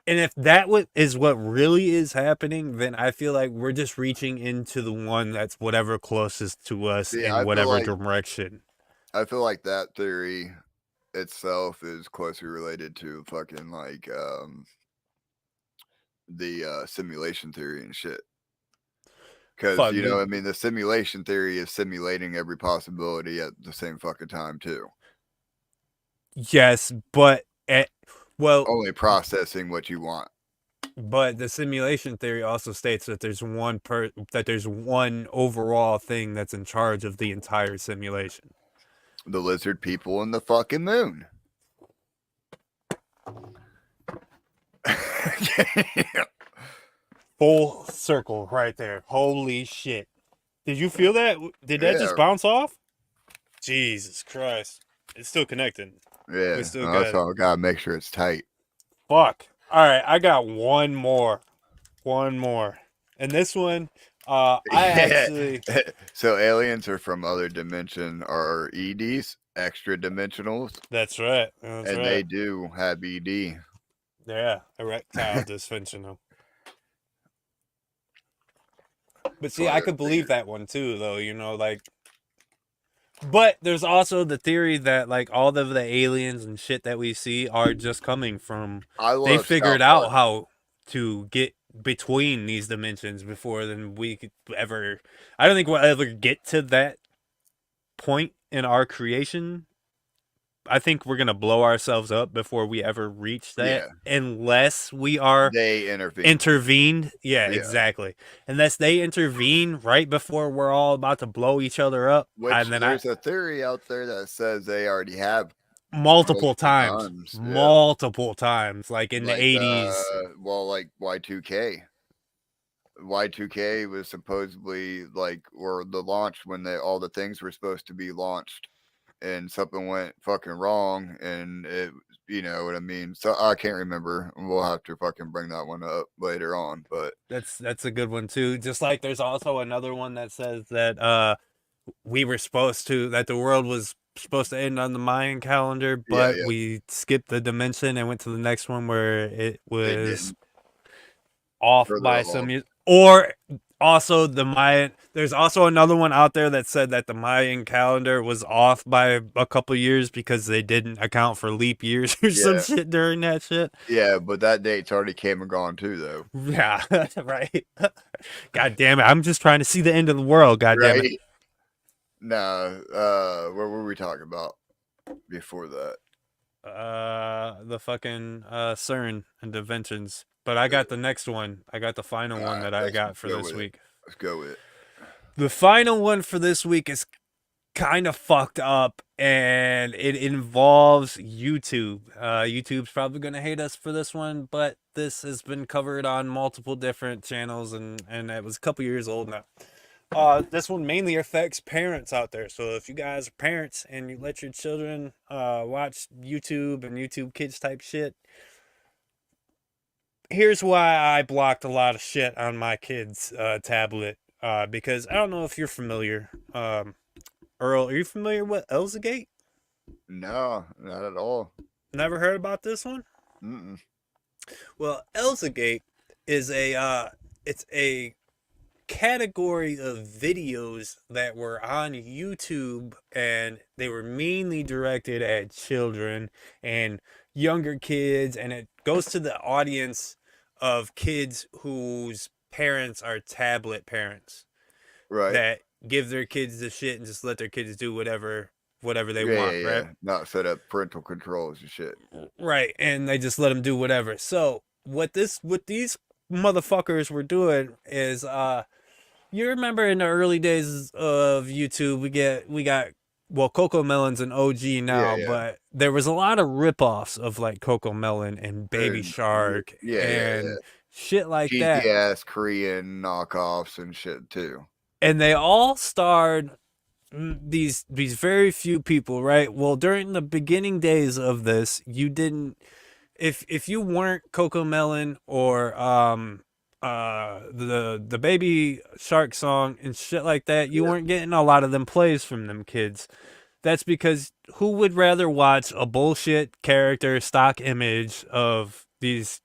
[SPEAKER 1] if that is what really is happening, then I feel like we're just reaching into the one that's whatever closest to us in whatever direction.
[SPEAKER 2] I feel like that theory itself is closely related to fucking like the simulation theory and shit. Because you know, I mean, the simulation theory is simulating every possibility at the same fucking time too.
[SPEAKER 1] Yes, but
[SPEAKER 2] only processing what you want.
[SPEAKER 1] But the simulation theory also states that there's one overall thing that's in charge of the entire simulation.
[SPEAKER 2] The lizard people and the fucking moon.
[SPEAKER 1] Full circle right there. Holy shit. Did you feel that? Did that just bounce off? Jesus Christ. It's still connected.
[SPEAKER 2] Yeah. That's all. I gotta make sure it's tight.
[SPEAKER 1] Fuck. Alright, I got one more. And this one, I actually...
[SPEAKER 2] So aliens are from other dimension, are EDs, extra dimensionals.
[SPEAKER 1] That's right.
[SPEAKER 2] They do have ED.
[SPEAKER 1] Yeah, erectile dysfunctional. But see, I could believe that one too, though, you know, like... But there's also the theory that, like, all of the aliens and shit that we see are just coming from... They figured out how to get between these dimensions before then we could ever... I don't think we'll ever get to that point in our creation. I think we're going to blow ourselves up before we ever reach that. Yeah. Unless we are...
[SPEAKER 2] They
[SPEAKER 1] intervened. Yeah, exactly. Unless they intervene right before we're all about to blow each other up.
[SPEAKER 2] Which, and then there's a theory out there that says they already have.
[SPEAKER 1] Multiple times. Multiple times. Like in the 80s.
[SPEAKER 2] Well, like Y2K. Y2K was supposedly like, or the launch when all the things were supposed to be launched. and something went fucking wrong, and it, you know what I mean. So I can't remember. We'll have to fucking bring that one up later on. But
[SPEAKER 1] That's a good one too. Just like there's also another one that says that we were supposed to that the world was supposed to end on the Mayan calendar,
[SPEAKER 2] yeah,
[SPEAKER 1] but
[SPEAKER 2] yeah,
[SPEAKER 1] we skipped the dimension and went to the next one where it
[SPEAKER 2] it
[SPEAKER 1] was
[SPEAKER 2] didn't
[SPEAKER 1] off
[SPEAKER 2] further
[SPEAKER 1] by
[SPEAKER 2] along.
[SPEAKER 1] some years. Or also the Mayan. There's also another one out there that said that the Mayan calendar was off by a couple years because they didn't account for leap years or some
[SPEAKER 2] Yeah,
[SPEAKER 1] shit during that shit.
[SPEAKER 2] yeah, but that date's already came and gone too, though.
[SPEAKER 1] Yeah, right. God damn it! I'm just trying to see the end of the world. God damn it.
[SPEAKER 2] Right? No, what were we talking about before that?
[SPEAKER 1] The fucking CERN and inventions. But I got the next one. I got the final
[SPEAKER 2] All
[SPEAKER 1] one
[SPEAKER 2] right,
[SPEAKER 1] that I
[SPEAKER 2] let's
[SPEAKER 1] got for
[SPEAKER 2] go
[SPEAKER 1] this
[SPEAKER 2] with it.
[SPEAKER 1] week.
[SPEAKER 2] Let's go with it.
[SPEAKER 1] The final one for this week is kind of fucked up, and it involves YouTube. YouTube's probably gonna hate us for this one, but this has been covered on multiple different channels, and it was a couple years old now. This one mainly affects parents out there. So if you guys are parents and you let your children watch YouTube and YouTube Kids type shit, here's why I blocked a lot of shit on my kids' tablet. Because I don't know if you're familiar. Earl, are you familiar with Elzagate?
[SPEAKER 2] No, not at all.
[SPEAKER 1] Never heard about this one?
[SPEAKER 2] Mm-mm.
[SPEAKER 1] Well, Elzagate is it's a category of videos that were on YouTube, and they were mainly directed at children and younger kids, and it goes to the audience of kids whose parents are tablet parents
[SPEAKER 2] Right.
[SPEAKER 1] that give their kids the shit and just let their kids do whatever they
[SPEAKER 2] Yeah,
[SPEAKER 1] want,
[SPEAKER 2] yeah,
[SPEAKER 1] right?
[SPEAKER 2] yeah. Not set up parental controls and shit.
[SPEAKER 1] Right, and they just let them do whatever. So what these motherfuckers were doing is you remember in the early days of YouTube, we got well, Coco Melon's an OG
[SPEAKER 2] Yeah,
[SPEAKER 1] now,
[SPEAKER 2] yeah.
[SPEAKER 1] but there was a lot of ripoffs of like Coco Melon and Baby
[SPEAKER 2] And
[SPEAKER 1] Shark
[SPEAKER 2] yeah, yeah, yeah.
[SPEAKER 1] and shit like
[SPEAKER 2] Cheesy
[SPEAKER 1] that.
[SPEAKER 2] ass Korean knockoffs and shit too.
[SPEAKER 1] And they all starred these very few people, right? Well, during the beginning days of this, you didn't if you weren't Coco Melon or the Baby Shark song and shit like that, you
[SPEAKER 2] Yeah.
[SPEAKER 1] weren't getting a lot of them plays from them kids. That's because who would rather watch a bullshit character stock image of these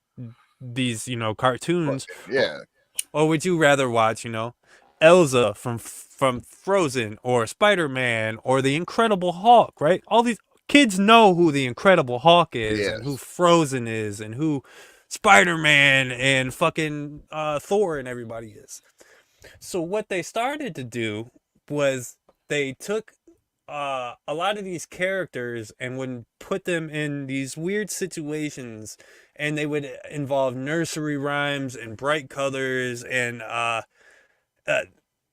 [SPEAKER 1] cartoons,
[SPEAKER 2] Fucking yeah.
[SPEAKER 1] or would you rather watch Elsa from Frozen or Spider-Man or the Incredible Hulk, right? All these kids know who the Incredible Hulk is and who
[SPEAKER 2] Yes.
[SPEAKER 1] Frozen is and who Spider-Man and fucking Thor and everybody is. So what they started to do was they took a lot of these characters and would put them in these weird situations, and they would involve nursery rhymes and bright colors uh,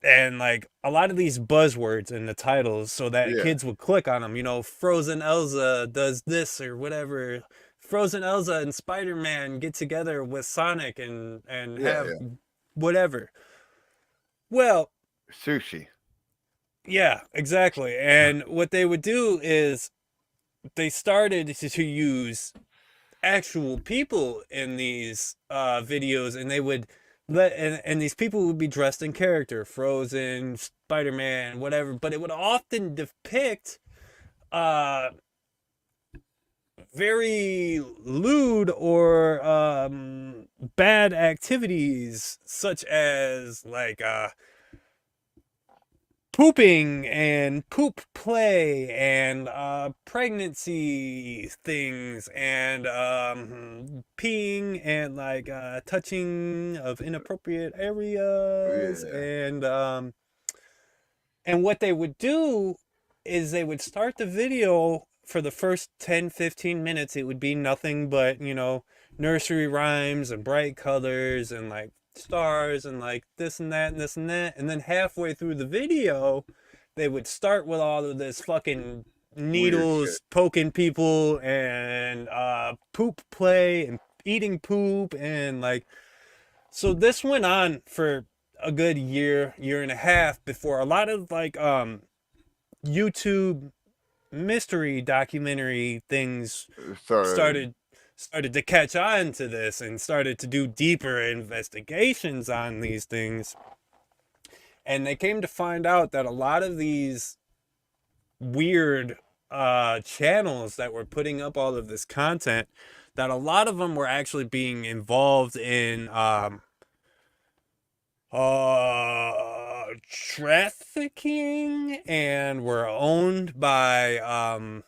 [SPEAKER 1] and like a lot of these buzzwords in the titles so that
[SPEAKER 2] Yeah.
[SPEAKER 1] kids would click on them. Frozen Elsa does this or whatever. Frozen Elsa and Spider-Man get together with Sonic and
[SPEAKER 2] Yeah,
[SPEAKER 1] have
[SPEAKER 2] yeah.
[SPEAKER 1] whatever. Well,
[SPEAKER 2] Sushi.
[SPEAKER 1] yeah, exactly. And what they would do is they started to use actual people in these videos, and they would and these people would be dressed in character, Frozen, Spider-Man, whatever, but it would often depict uh very lewd or bad activities, such as like pooping and poop play and pregnancy things and peeing and like touching of inappropriate areas
[SPEAKER 2] Yeah.
[SPEAKER 1] and what they would do is they would start the video. For the first 10-15 minutes, it would be nothing but nursery rhymes and bright colors and like stars and like this and that and this and that, and then halfway through the video they would start with all of this fucking
[SPEAKER 2] Weird shit.
[SPEAKER 1] needles poking people and poop play and eating poop and like. So this went on for a good year and a half before a lot of like YouTube mystery documentary things
[SPEAKER 2] So
[SPEAKER 1] started started to catch on to this and started to do deeper investigations on these things. And they came to find out that a lot of these weird channels that were putting up all of this content, that a lot of them were actually being involved in trafficking and were owned by um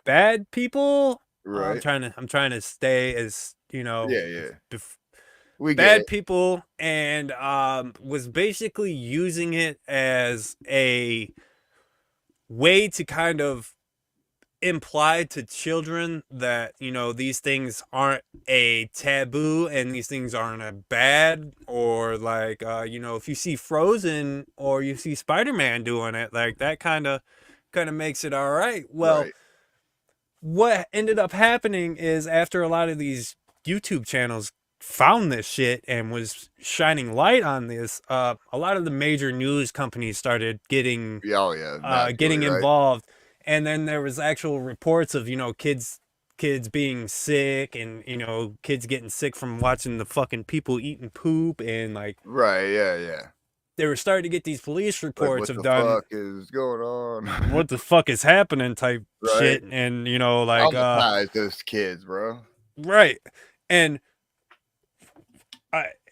[SPEAKER 1] bad people.
[SPEAKER 2] right.
[SPEAKER 1] I'm trying to stay as,
[SPEAKER 2] Yeah, yeah.
[SPEAKER 1] bef-
[SPEAKER 2] We get
[SPEAKER 1] bad
[SPEAKER 2] it.
[SPEAKER 1] people, and was basically using it as a way to kind of imply to children that, these things aren't a taboo and these things aren't a bad, or like, if you see Frozen or you see Spider-Man doing it, like that kind of makes it all right. Well,
[SPEAKER 2] Right.
[SPEAKER 1] what ended up happening is, after a lot of these YouTube channels found this shit and was shining light on this, a lot of the major news companies started getting
[SPEAKER 2] Yeah, oh yeah, naturally, right.
[SPEAKER 1] involved. And then there was actual reports of, kids being sick, and, kids getting sick from watching the fucking people eating poop, and like
[SPEAKER 2] Right, yeah, yeah.
[SPEAKER 1] they were starting to get these police
[SPEAKER 2] Like
[SPEAKER 1] reports
[SPEAKER 2] what
[SPEAKER 1] of
[SPEAKER 2] the
[SPEAKER 1] done
[SPEAKER 2] fuck is going on?
[SPEAKER 1] what the fuck is happening type
[SPEAKER 2] Right.
[SPEAKER 1] shit. And, like,
[SPEAKER 2] Traumatize those kids, bro.
[SPEAKER 1] right. And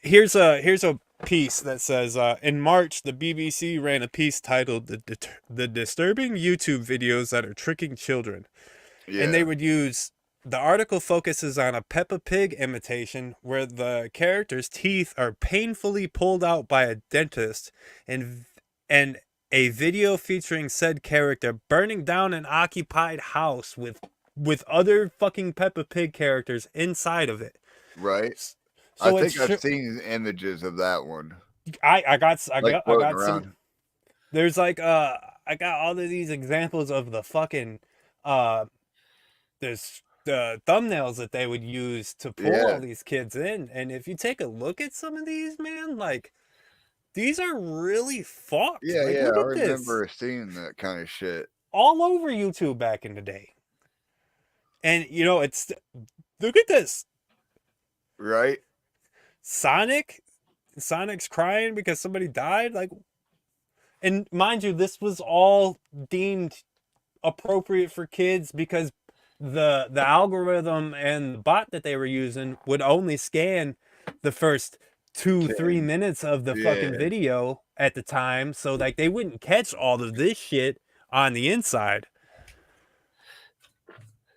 [SPEAKER 1] here's a piece that says, in March, the BBC ran a piece titled "The Disturbing YouTube Videos That Are Tricking Children," and they
[SPEAKER 2] Yeah.
[SPEAKER 1] would use. The article focuses on a Peppa Pig imitation where the character's teeth are painfully pulled out by a dentist, and a video featuring said character burning down an occupied house with other fucking Peppa Pig characters inside of it.
[SPEAKER 2] Right. I
[SPEAKER 1] So
[SPEAKER 2] think I've seen images of that one. Like
[SPEAKER 1] I
[SPEAKER 2] floating
[SPEAKER 1] got some.
[SPEAKER 2] around.
[SPEAKER 1] There's like, I got all of these examples of the fucking uh there's the thumbnails that they would use to pull all
[SPEAKER 2] Yeah.
[SPEAKER 1] these kids in. And if you take a look at some of these, man, like, these are really fucked.
[SPEAKER 2] Yeah,
[SPEAKER 1] Like,
[SPEAKER 2] yeah.
[SPEAKER 1] look
[SPEAKER 2] I
[SPEAKER 1] at this.
[SPEAKER 2] remember seeing that kind of shit.
[SPEAKER 1] All over YouTube back in the day. And, it's, look at this.
[SPEAKER 2] Right?
[SPEAKER 1] Sonic Sonic's crying because somebody died, like. And mind you, this was all deemed appropriate for kids because the algorithm and the bot that they were using would only scan the first 2-3
[SPEAKER 2] 10.
[SPEAKER 1] minutes of the fucking
[SPEAKER 2] Yeah.
[SPEAKER 1] video at the time, so like they wouldn't catch all of this shit on the inside.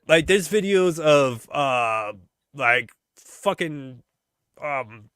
[SPEAKER 1] Like, there's videos of like fucking um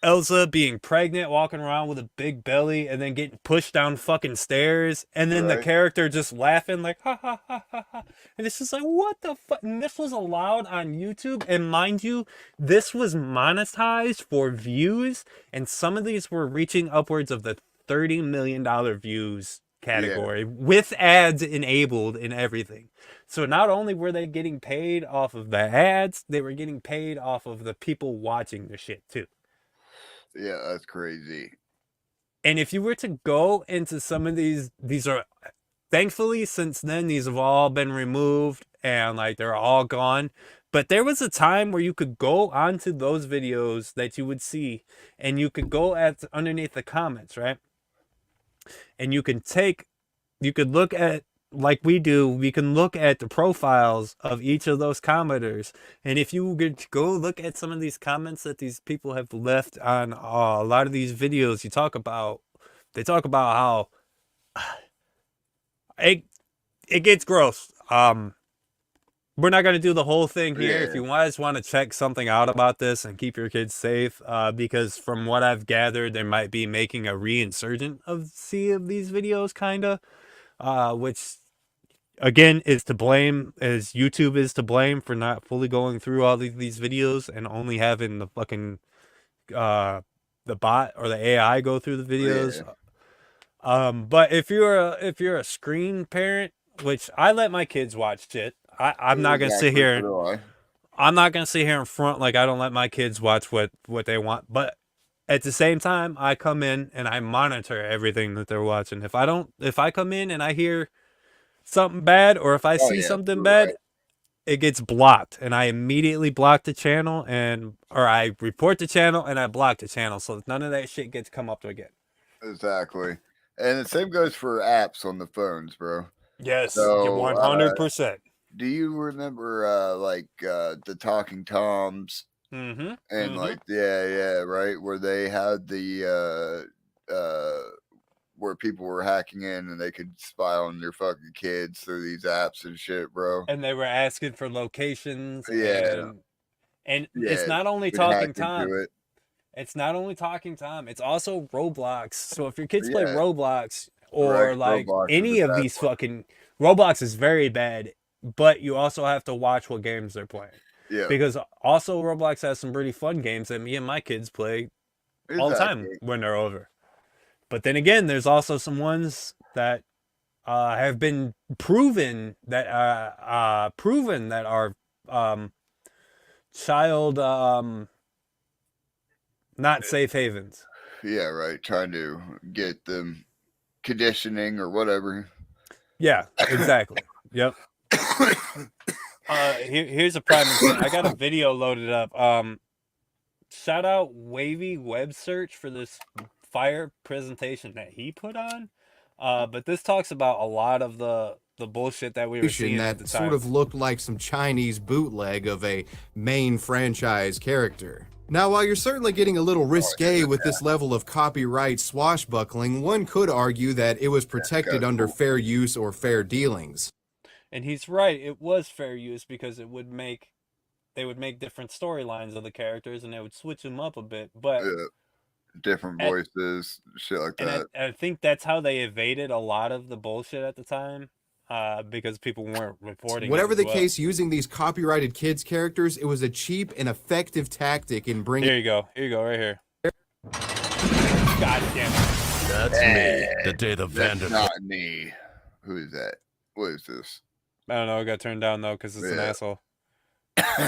[SPEAKER 1] Elsa being pregnant, walking around with a big belly, and then getting pushed down fucking stairs, and then the
[SPEAKER 2] Right.
[SPEAKER 1] character just laughing like ha ha ha ha ha. And it's just like, what the fuck? And this was allowed on YouTube, and mind you, this was monetized for views, and some of these were reaching upwards of the $30 million views
[SPEAKER 2] Yeah.
[SPEAKER 1] category with ads enabled and everything. So not only were they getting paid off of the ads, they were getting paid off of the people watching the shit too.
[SPEAKER 2] Yeah, that's crazy.
[SPEAKER 1] And if you were to go into some of these are, thankfully since then these have all been removed and like they're all gone. But there was a time where you could go onto those videos that you would see, and you could go at underneath the comments, right? And you could look at, like we do, we can look at the profiles of each of those commenters. And if you could go look at some of these comments that these people have left on a lot of these videos, they talk about how it it gets gross. We're not going to do the whole thing here. If
[SPEAKER 2] Yeah.
[SPEAKER 1] you guys want to check something out about this and keep your kids safe, because from what I've gathered, they might be making a reinsurgent of these videos, kind of, which again is to blame, as YouTube is to blame for not fully going through all these videos and only having the fucking uh the bot or the AI go through the videos.
[SPEAKER 2] Yeah.
[SPEAKER 1] But if you're a screen parent, which I let my kids watch shit, I'm not gonna sit
[SPEAKER 2] Exactly. So
[SPEAKER 1] here.
[SPEAKER 2] do I.
[SPEAKER 1] I'm not gonna sit here in front like I don't let my kids watch what they want. But at the same time, I come in and I monitor everything that they're watching. If I come in and I hear something bad, or if I
[SPEAKER 2] Oh
[SPEAKER 1] see
[SPEAKER 2] yeah,
[SPEAKER 1] something
[SPEAKER 2] right.
[SPEAKER 1] bad, it gets blocked, and I immediately block the channel, or I report the channel and I block the channel, so none of that shit gets come up again.
[SPEAKER 2] Exactly. And the same goes for apps on the phones, bro.
[SPEAKER 1] Yes, you
[SPEAKER 2] So,
[SPEAKER 1] 100%.
[SPEAKER 2] do you remember the Talking Toms
[SPEAKER 1] Mm-hmm.
[SPEAKER 2] and
[SPEAKER 1] Mm-hmm.
[SPEAKER 2] yeah, right, where they had the where people were hacking in and they could spy on their fucking kids through these apps and shit, bro.
[SPEAKER 1] And they were asking for locations,
[SPEAKER 2] Yeah,
[SPEAKER 1] and it's
[SPEAKER 2] yeah,
[SPEAKER 1] not only
[SPEAKER 2] we'd hack
[SPEAKER 1] Talking
[SPEAKER 2] into
[SPEAKER 1] Tom.
[SPEAKER 2] it.
[SPEAKER 1] It's not only Talking Tom. It's also Roblox. So if your kids play
[SPEAKER 2] Yeah,
[SPEAKER 1] Roblox,
[SPEAKER 2] right.
[SPEAKER 1] or like
[SPEAKER 2] Roblox is the
[SPEAKER 1] any of
[SPEAKER 2] bad
[SPEAKER 1] these
[SPEAKER 2] one.
[SPEAKER 1] fucking Roblox is very bad, but you also have to watch what games they're playing.
[SPEAKER 2] Yeah,
[SPEAKER 1] Because also Roblox has some pretty fun games that me and my kids play all the time
[SPEAKER 2] exactly.
[SPEAKER 1] when they're over. But then again, there's also some ones that have been proven that are um, child not safe havens.
[SPEAKER 2] Yeah, right. Trying to get them conditioning or whatever.
[SPEAKER 1] Yeah, exactly. Yep. Here's a prime example. I got a video loaded up. Shout out Wavy Web Search for this fire presentation that he put on. But this talks about a lot of the bullshit that we were seeing at the
[SPEAKER 3] That sort
[SPEAKER 1] time.
[SPEAKER 3] of looked like some Chinese bootleg of a main franchise character. Now, while you're certainly getting a little risque with this level of copyright swashbuckling, one could argue that it was protected under fair use or fair dealings.
[SPEAKER 1] And he's right. It was fair use because they would make different storylines of the characters and they would switch them up a bit. But
[SPEAKER 2] Yeah, different
[SPEAKER 1] at,
[SPEAKER 2] voices, shit like
[SPEAKER 1] and
[SPEAKER 2] that.
[SPEAKER 1] I think that's how they evaded a lot of the bullshit at the time, because people weren't reporting it
[SPEAKER 3] Whatever
[SPEAKER 1] as
[SPEAKER 3] the
[SPEAKER 1] well.
[SPEAKER 3] case, using these copyrighted kids characters, it was a cheap and effective tactic in bringing.
[SPEAKER 1] Here you go. Here you go. Right here. God damn it.
[SPEAKER 4] That's me. The day the
[SPEAKER 2] That's
[SPEAKER 4] Vanderbilt.
[SPEAKER 2] not me. Who is that? What is this?
[SPEAKER 1] I don't know. I got turned down though because it's an asshole.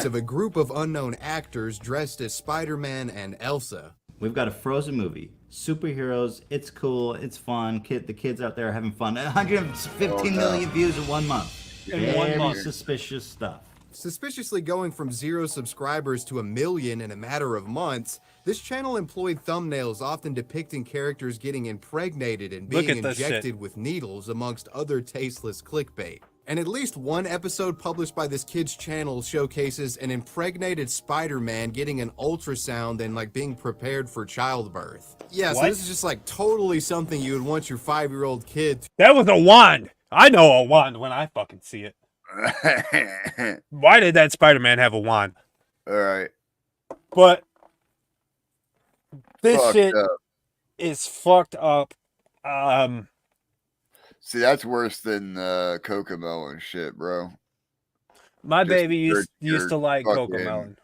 [SPEAKER 3] Of a group of unknown actors dressed as Spider-Man and Elsa.
[SPEAKER 5] We've got a Frozen movie. Superheroes, it's cool, it's fun. The kids out there are having fun. 115 million views in 1 month.
[SPEAKER 1] In 1 month.
[SPEAKER 5] Suspicious stuff.
[SPEAKER 3] Suspiciously going from 0 subscribers to 1 million in a matter of months, this channel employed thumbnails often depicting characters getting impregnated and being injected with needles, amongst other tasteless clickbait. And at least one episode published by this kid's channel showcases an impregnated Spider-Man getting an ultrasound and like being prepared for childbirth. Yeah, so this is just like totally something you would want your 5-year-old kid to—
[SPEAKER 1] That was a wand. I know a wand when I fucking see it. Why did that Spider-Man have a wand?
[SPEAKER 2] All right.
[SPEAKER 1] But this
[SPEAKER 2] Fucked
[SPEAKER 1] shit
[SPEAKER 2] up.
[SPEAKER 1] is fucked up.
[SPEAKER 2] See, that's worse than Cocomelon shit, bro.
[SPEAKER 1] My
[SPEAKER 2] Just
[SPEAKER 1] baby
[SPEAKER 2] your
[SPEAKER 1] used to like
[SPEAKER 2] fucking-
[SPEAKER 1] Cocomelon.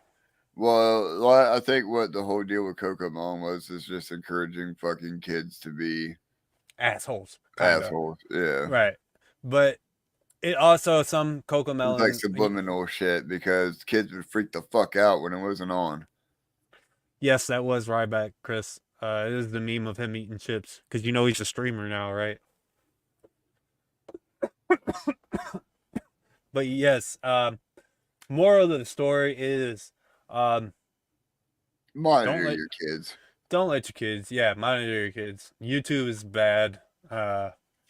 [SPEAKER 2] Well, I think what the whole deal with Cocomelon was is just encouraging fucking kids to be
[SPEAKER 1] Assholes. Kinda.
[SPEAKER 2] assholes. Yeah.
[SPEAKER 1] Right. But it also, some Cocomelon.
[SPEAKER 2] It's like subliminal shit because kids would freak the fuck out when it wasn't on.
[SPEAKER 1] Yes, that was Ryback, Chris. It is the meme of him eating chips. Because you know he's a streamer now, right? But yes, moral of the story is
[SPEAKER 2] monitor your kids.
[SPEAKER 1] Don't let your kids, monitor your kids. YouTube is bad,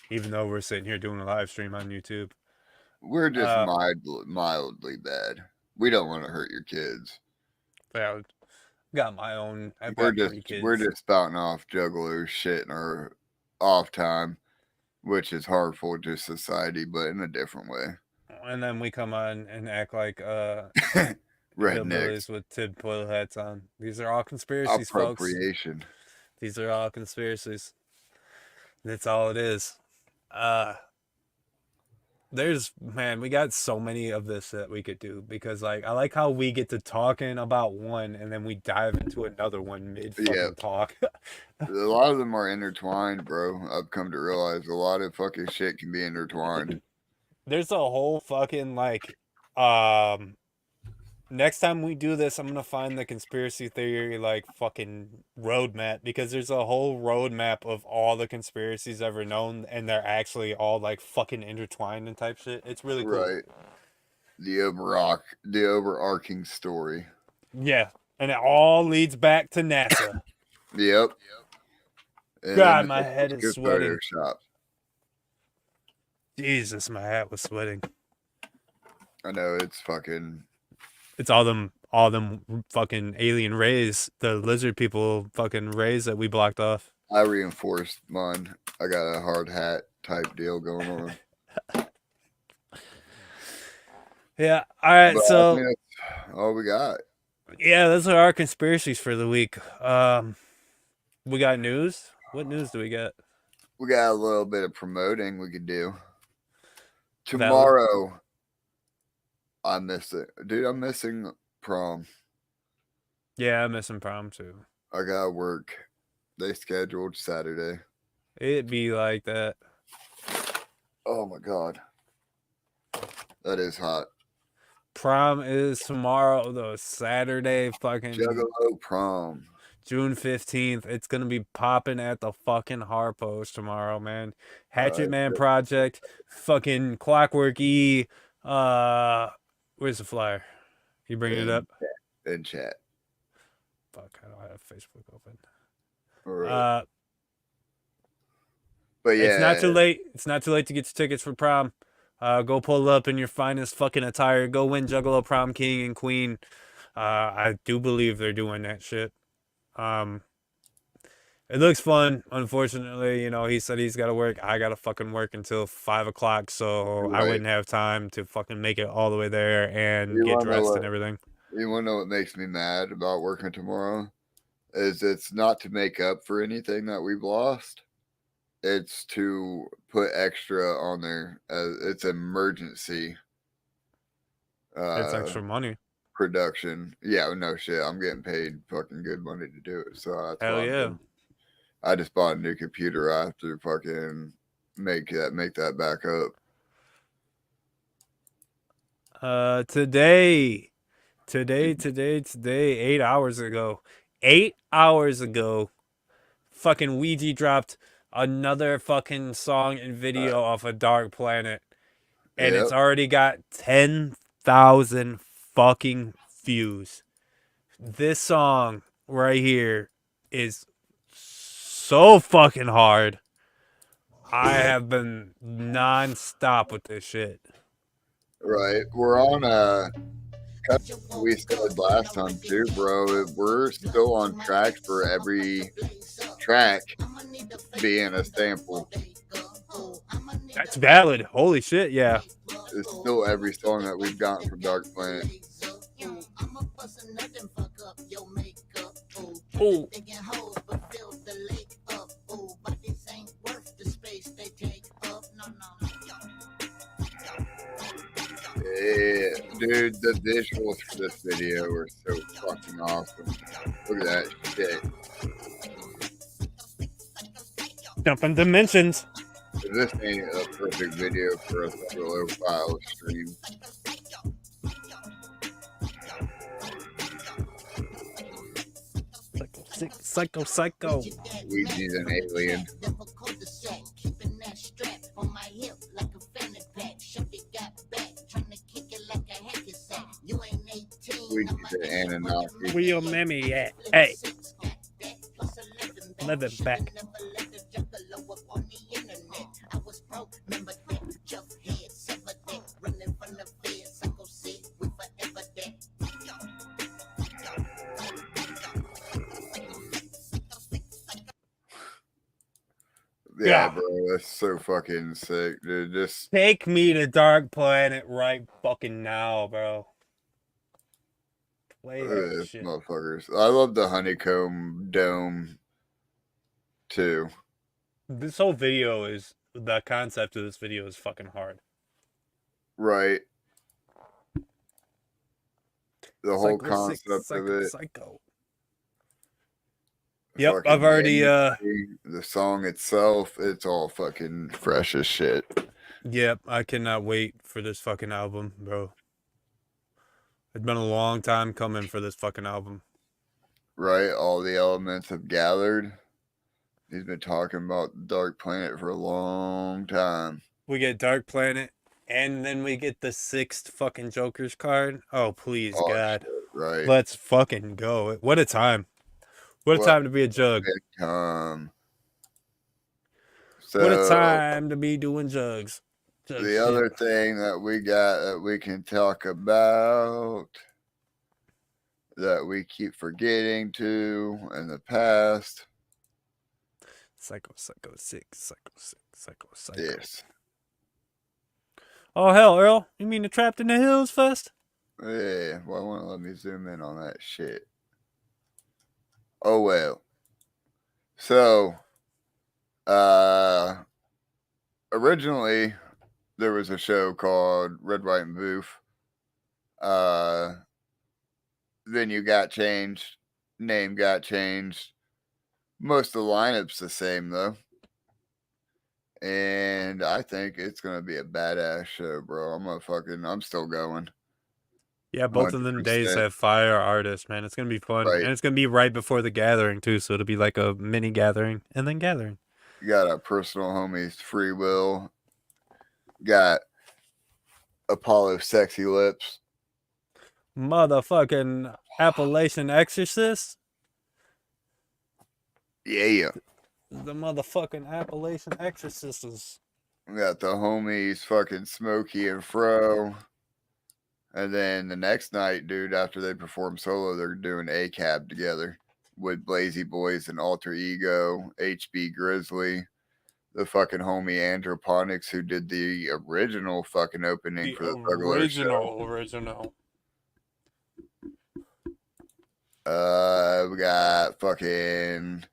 [SPEAKER 1] even though we're sitting here doing a live stream on YouTube.
[SPEAKER 2] We're just mildly bad. We don't want to hurt your kids.
[SPEAKER 1] Yeah, got my own.
[SPEAKER 2] We're just spouting off juggalo shit in our off time, which is harmful to society, but in a different way.
[SPEAKER 1] And then we come on and act like
[SPEAKER 2] rednecks
[SPEAKER 1] with tinfoil hats on. These are all conspiracies, folks. These are all conspiracies. That's all it is. We got so many of this that we could do, because like I like how we get to talking about one and then we dive into another one mid fucking talk.
[SPEAKER 2] A lot of them are intertwined, bro. I've come to realize a lot of fucking shit can be intertwined.
[SPEAKER 1] There's a whole fucking like Next time we do this, I'm gonna find the conspiracy theory like fucking roadmap, because there's a whole roadmap of all the conspiracies ever known, and they're actually all like fucking intertwined and type shit. It's really cool.
[SPEAKER 2] Right. The overarching story.
[SPEAKER 1] Yeah, and it all leads back to NASA.
[SPEAKER 2] Yep. And
[SPEAKER 1] God, my head is sweating.
[SPEAKER 2] Photoshop.
[SPEAKER 1] Jesus, my hat was sweating.
[SPEAKER 2] I know, it's fucking.
[SPEAKER 1] It's all them fucking alien rays, the lizard people fucking rays that we blocked off.
[SPEAKER 2] I reinforced mine. I got a hard hat type deal going on.
[SPEAKER 1] Yeah. All right.
[SPEAKER 2] But
[SPEAKER 1] so
[SPEAKER 2] I mean, that's all we got.
[SPEAKER 1] Yeah, those are our conspiracies for the week. We got news. What news do we got?
[SPEAKER 2] We got a little bit of promoting we could do. Tomorrow, I miss it. Dude, I'm missing prom.
[SPEAKER 1] Yeah, I'm missing prom too.
[SPEAKER 2] I gotta work. They scheduled Saturday.
[SPEAKER 1] It'd be like that.
[SPEAKER 2] Oh my god. That is hot.
[SPEAKER 1] Prom is tomorrow though. Saturday fucking
[SPEAKER 2] Juggalo prom.
[SPEAKER 1] June 15th. It's gonna be popping at the fucking Harpo's tomorrow, man. Hatchet Man Project, fucking Clockwork E. Where's the flyer? You bringing it up?
[SPEAKER 2] In chat.
[SPEAKER 1] Fuck, I don't have Facebook open.
[SPEAKER 2] Right. But yeah,
[SPEAKER 1] it's not too late. It's not too late to get your tickets for prom. Go pull up in your finest fucking attire. Go win Juggalo Prom King and Queen. I do believe they're doing that shit. It looks fun. Unfortunately, you know, he said he's got to work. I got to fucking work until 5 o'clock, so right. I wouldn't have time to fucking make it all the way there and get dressed and everything.
[SPEAKER 2] You want to know what makes me mad about working tomorrow? Is it's not to make up for anything that we've lost. It's to put extra on there. It's emergency.
[SPEAKER 1] It's extra money.
[SPEAKER 2] Production. Yeah, no shit. I'm getting paid fucking good money to do it. So that's
[SPEAKER 1] hell yeah.
[SPEAKER 2] I just bought a new computer. I have to fucking make that back
[SPEAKER 1] up. Today, 8 hours ago. 8 hours ago, fucking Ouija dropped another fucking song and video off of Dark Planet. And it's already got 10,000 fucking views. This song right here is so fucking hard. I have been non-stop with this shit.
[SPEAKER 2] Right. We're on we said last time too, bro. We're still on track for every track being a sample.
[SPEAKER 1] That's valid. Holy shit, yeah.
[SPEAKER 2] It's still every song that we've gotten from Dark Planet.
[SPEAKER 1] Oh.
[SPEAKER 2] Yeah, dude, the visuals for this video are so fucking awesome. Look at that shit.
[SPEAKER 1] Jumping dimensions.
[SPEAKER 2] This ain't a perfect video for a TheThuggaloFiles stream.
[SPEAKER 1] Psycho.
[SPEAKER 2] Ouija's an alien. Ouija's an Anunnaki.
[SPEAKER 1] Where your mammy at? Hey. Let it back.
[SPEAKER 2] Yeah, bro, that's so fucking sick, dude. Just
[SPEAKER 1] take me to Dark Planet right fucking now, bro. Play that shit.
[SPEAKER 2] Motherfuckers. I love the honeycomb dome too.
[SPEAKER 1] This whole video is the concept of this video is fucking hard.
[SPEAKER 2] Right. The whole concept of it.
[SPEAKER 1] Psycho. Yep, I've already
[SPEAKER 2] the song itself, it's all fucking fresh as shit.
[SPEAKER 1] Yep, I cannot wait for this fucking album, bro. It's been a long time coming for this fucking album.
[SPEAKER 2] Right? All the elements have gathered. He's been talking about Dark Planet for a long time.
[SPEAKER 1] We get Dark Planet, and then we get the 6th fucking Joker's card. Oh, please, God.
[SPEAKER 2] Shit, right.
[SPEAKER 1] Let's fucking go. What a time. What a time to be a jug.
[SPEAKER 2] So,
[SPEAKER 1] what a time to be doing jugs.
[SPEAKER 2] The other thing that we got that we can talk about that we keep forgetting to in the past.
[SPEAKER 1] Psycho 6.
[SPEAKER 2] Yes.
[SPEAKER 1] Oh, hell, Earl. You mean the Trapped in the Hills Fest?
[SPEAKER 2] Yeah, well, I want to let me zoom in on that shit. Oh, well. So, originally, there was a show called Red, White, and Boof. Venue got changed. Name got changed. Most of the lineup's the same, though. And I think it's going to be a badass show, bro. I'm still going.
[SPEAKER 1] Yeah, both 100%. Of them days have fire artists, man. It's going to be fun. Right. And it's going to be right before the gathering, too. So it'll be like a mini gathering and then gathering.
[SPEAKER 2] You got our personal homies, Free Will. Got Apollo Sexy Lips.
[SPEAKER 1] Motherfucking Appalachian Exorcist.
[SPEAKER 2] Yeah.
[SPEAKER 1] The motherfucking Appalachian Exorcists.
[SPEAKER 2] We got the homies fucking Smokey and Fro. And then the next night, dude, after they perform solo, they're doing A-Cab together with Blazy Boys and Alter Ego, HB Grizzly, the fucking homie Androponics, who did the original fucking opening for the Thuggalo show.
[SPEAKER 1] Original.
[SPEAKER 2] We got fucking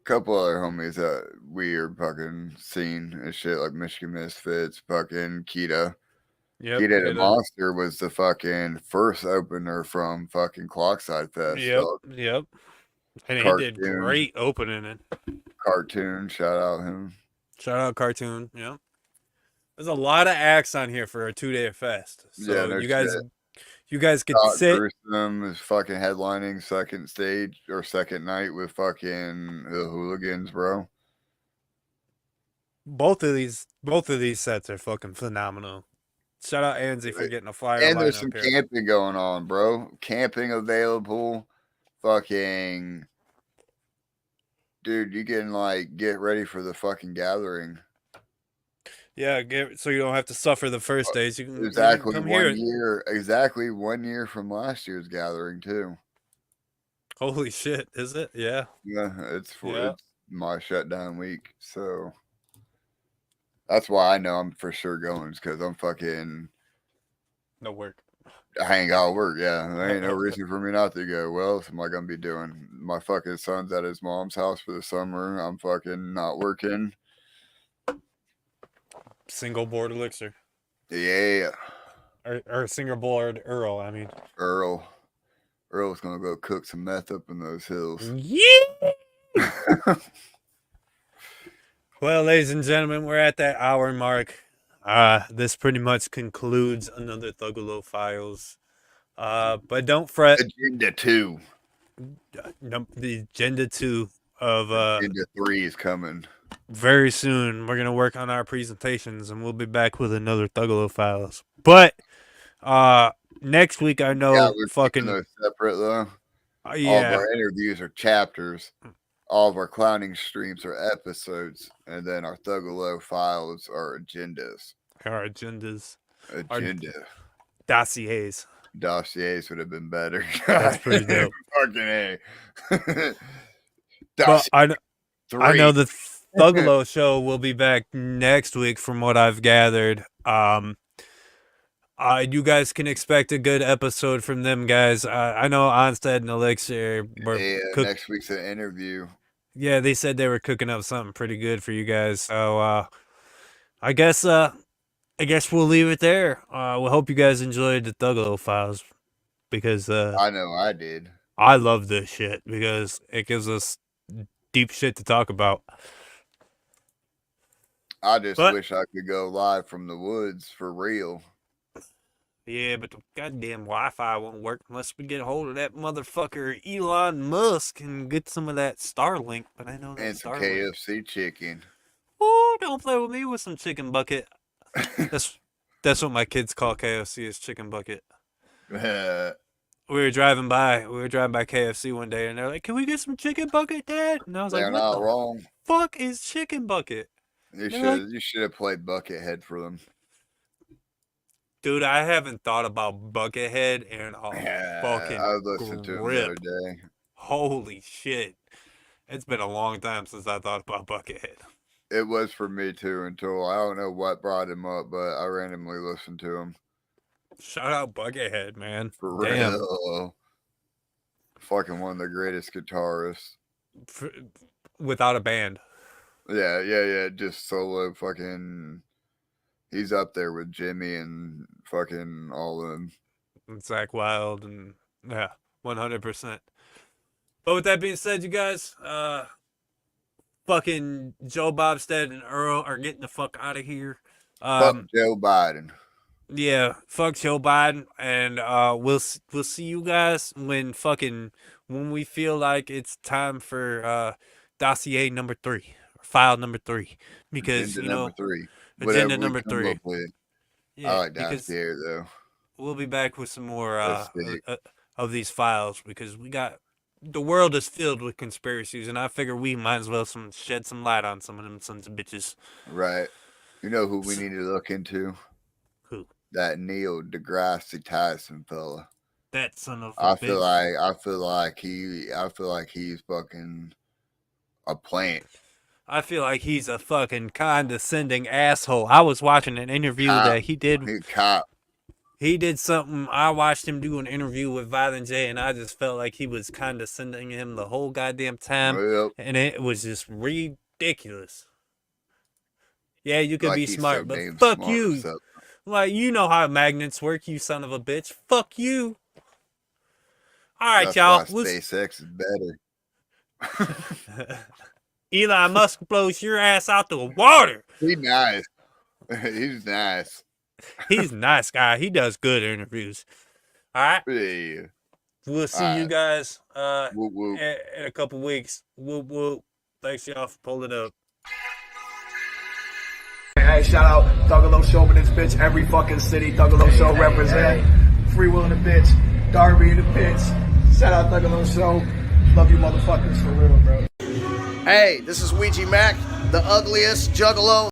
[SPEAKER 2] couple other homies that weird fucking scene and shit, like Michigan Misfits, fucking Kita. Yep, Kita the Monster was the fucking first opener from fucking Clockside Fest.
[SPEAKER 1] Yep. And Cartoon, he did great opening it.
[SPEAKER 2] Cartoon, shout out him.
[SPEAKER 1] Shout out Cartoon, yeah. There's a lot of acts on here for a 2-day fest. So yeah, you guys could sit.
[SPEAKER 2] Gruesome is fucking headlining second stage or second night with fucking the Hooligans, bro.
[SPEAKER 1] Both of these sets are fucking phenomenal. Shout out Anzi for getting a flyer.
[SPEAKER 2] And there's some camping going on, bro. Camping available. Fucking dude, you can get ready for the fucking gathering.
[SPEAKER 1] Yeah, so you don't have to suffer the first days. You can
[SPEAKER 2] exactly come 1 year. Exactly 1 year from last year's gathering too.
[SPEAKER 1] Holy shit! Is it? Yeah.
[SPEAKER 2] Yeah, it's my shutdown week, so that's why I know I'm for sure going, because I'm fucking
[SPEAKER 1] no work.
[SPEAKER 2] I ain't got work. Yeah, there ain't no reason for me not to go. Well, what am I gonna be doing? My fucking son's at his mom's house for the summer. I'm fucking not working.
[SPEAKER 1] Single board elixir.
[SPEAKER 2] Yeah.
[SPEAKER 1] Or single board Earl, I mean.
[SPEAKER 2] Earl's gonna go cook some meth up in those hills.
[SPEAKER 1] Yeah. Well, ladies and gentlemen, we're at that hour mark. This pretty much concludes another TheThuggaloFiles. But don't fret.
[SPEAKER 2] Agenda2.
[SPEAKER 1] No, the Agenda2 of
[SPEAKER 2] Agenda 3 is coming.
[SPEAKER 1] Very soon. We're gonna work on our presentations, and we'll be back with another TheThuggaloFiles. But next week, I know
[SPEAKER 2] we're
[SPEAKER 1] fucking
[SPEAKER 2] those separate though.
[SPEAKER 1] Yeah.
[SPEAKER 2] All of our interviews are chapters. All of our clowning streams are episodes, and then our TheThuggaloFiles are agendas.
[SPEAKER 1] Our agendas.
[SPEAKER 2] Agenda.
[SPEAKER 1] Dossiers.
[SPEAKER 2] Dossiers would have been better.
[SPEAKER 1] That's pretty dope.
[SPEAKER 2] Fucking A.
[SPEAKER 1] But I know the Thuggalo show will be back next week, from what I've gathered. You guys can expect a good episode from them guys. I know Onstead and Elixir were
[SPEAKER 2] next week's an interview.
[SPEAKER 1] Yeah, they said they were cooking up something pretty good for you guys. So I guess we'll leave it there. We hope you guys enjoyed the TheThuggaloFiles, because
[SPEAKER 2] I know I did.
[SPEAKER 1] I love this shit because it gives us deep shit to talk about.
[SPEAKER 2] I just wish I could go live from the woods for real.
[SPEAKER 1] Yeah, but the goddamn Wi-Fi won't work unless we get a hold of that motherfucker Elon Musk and get some of that Starlink. But I know that
[SPEAKER 2] And some
[SPEAKER 1] Starlink.
[SPEAKER 2] KFC chicken.
[SPEAKER 1] Oh, don't play with me with some chicken bucket. That's what my kids call KFC is chicken bucket. We were driving by KFC one day, and they're like, "Can we get some chicken bucket, Dad?" And I was
[SPEAKER 2] They're
[SPEAKER 1] like, "What
[SPEAKER 2] not
[SPEAKER 1] the
[SPEAKER 2] wrong.
[SPEAKER 1] fuck is chicken bucket?"
[SPEAKER 2] You should have played Buckethead for them.
[SPEAKER 1] Dude, I haven't thought about Buckethead in a fucking
[SPEAKER 2] I listened to him the other day.
[SPEAKER 1] Holy shit. It's been a long time since I thought about Buckethead.
[SPEAKER 2] It was for me too until I don't know what brought him up, but I randomly listened to him.
[SPEAKER 1] Shout out Buckethead, man.
[SPEAKER 2] For
[SPEAKER 1] Damn.
[SPEAKER 2] real. Fucking one of the greatest guitarists.
[SPEAKER 1] Without a band.
[SPEAKER 2] Yeah. Just solo fucking. He's up there with Jimmy and fucking all of them.
[SPEAKER 1] And Zach Wilde and yeah, 100%. But with that being said, you guys, fucking Joe Bobstead and Earl are getting the fuck out of here.
[SPEAKER 2] Fuck Joe Biden.
[SPEAKER 1] Yeah, fuck Joe Biden, and we'll see you guys when we feel like it's time for dossier number 3, or file number 3, because
[SPEAKER 2] agenda number 3.
[SPEAKER 1] Agenda number 3.
[SPEAKER 2] Yeah, I like dossier though.
[SPEAKER 1] We'll be back with some more of these files because the world is filled with conspiracies, and I figure we might as well shed some light on some of them sons of bitches.
[SPEAKER 2] Right. You know who we need to look into?
[SPEAKER 1] Who?
[SPEAKER 2] That Neil deGrasse Tyson fella.
[SPEAKER 1] That son of
[SPEAKER 2] I feel like he's fucking a plant.
[SPEAKER 1] I feel like he's a fucking condescending asshole. I was watching an interview that he did. He did something. I watched him do an interview with Violent J, and I just felt like he was condescending him the whole goddamn time.
[SPEAKER 2] Yep.
[SPEAKER 1] And it was just ridiculous. Yeah, you could be smart, but fuck you. Like, you know how magnets work, you son of a bitch. Fuck you. All right, y'all.
[SPEAKER 2] SpaceX is better.
[SPEAKER 1] Elon Musk blows your ass out the water.
[SPEAKER 2] He's nice. He's nice.
[SPEAKER 1] He's a nice guy. He does good interviews. All right.
[SPEAKER 2] Yeah.
[SPEAKER 1] We'll see you guys in a couple weeks. Whoop, whoop. Thanks, y'all, for pulling up.
[SPEAKER 6] Hey, shout out Thuggalo Show in this bitch. Every fucking city Thuggalo Show represent. Free Will in the bitch. Darby in the bitch. Shout out Thuggalo Show. Love you motherfuckers for real, bro.
[SPEAKER 7] Hey, this is Ouija Mac, the ugliest juggalo.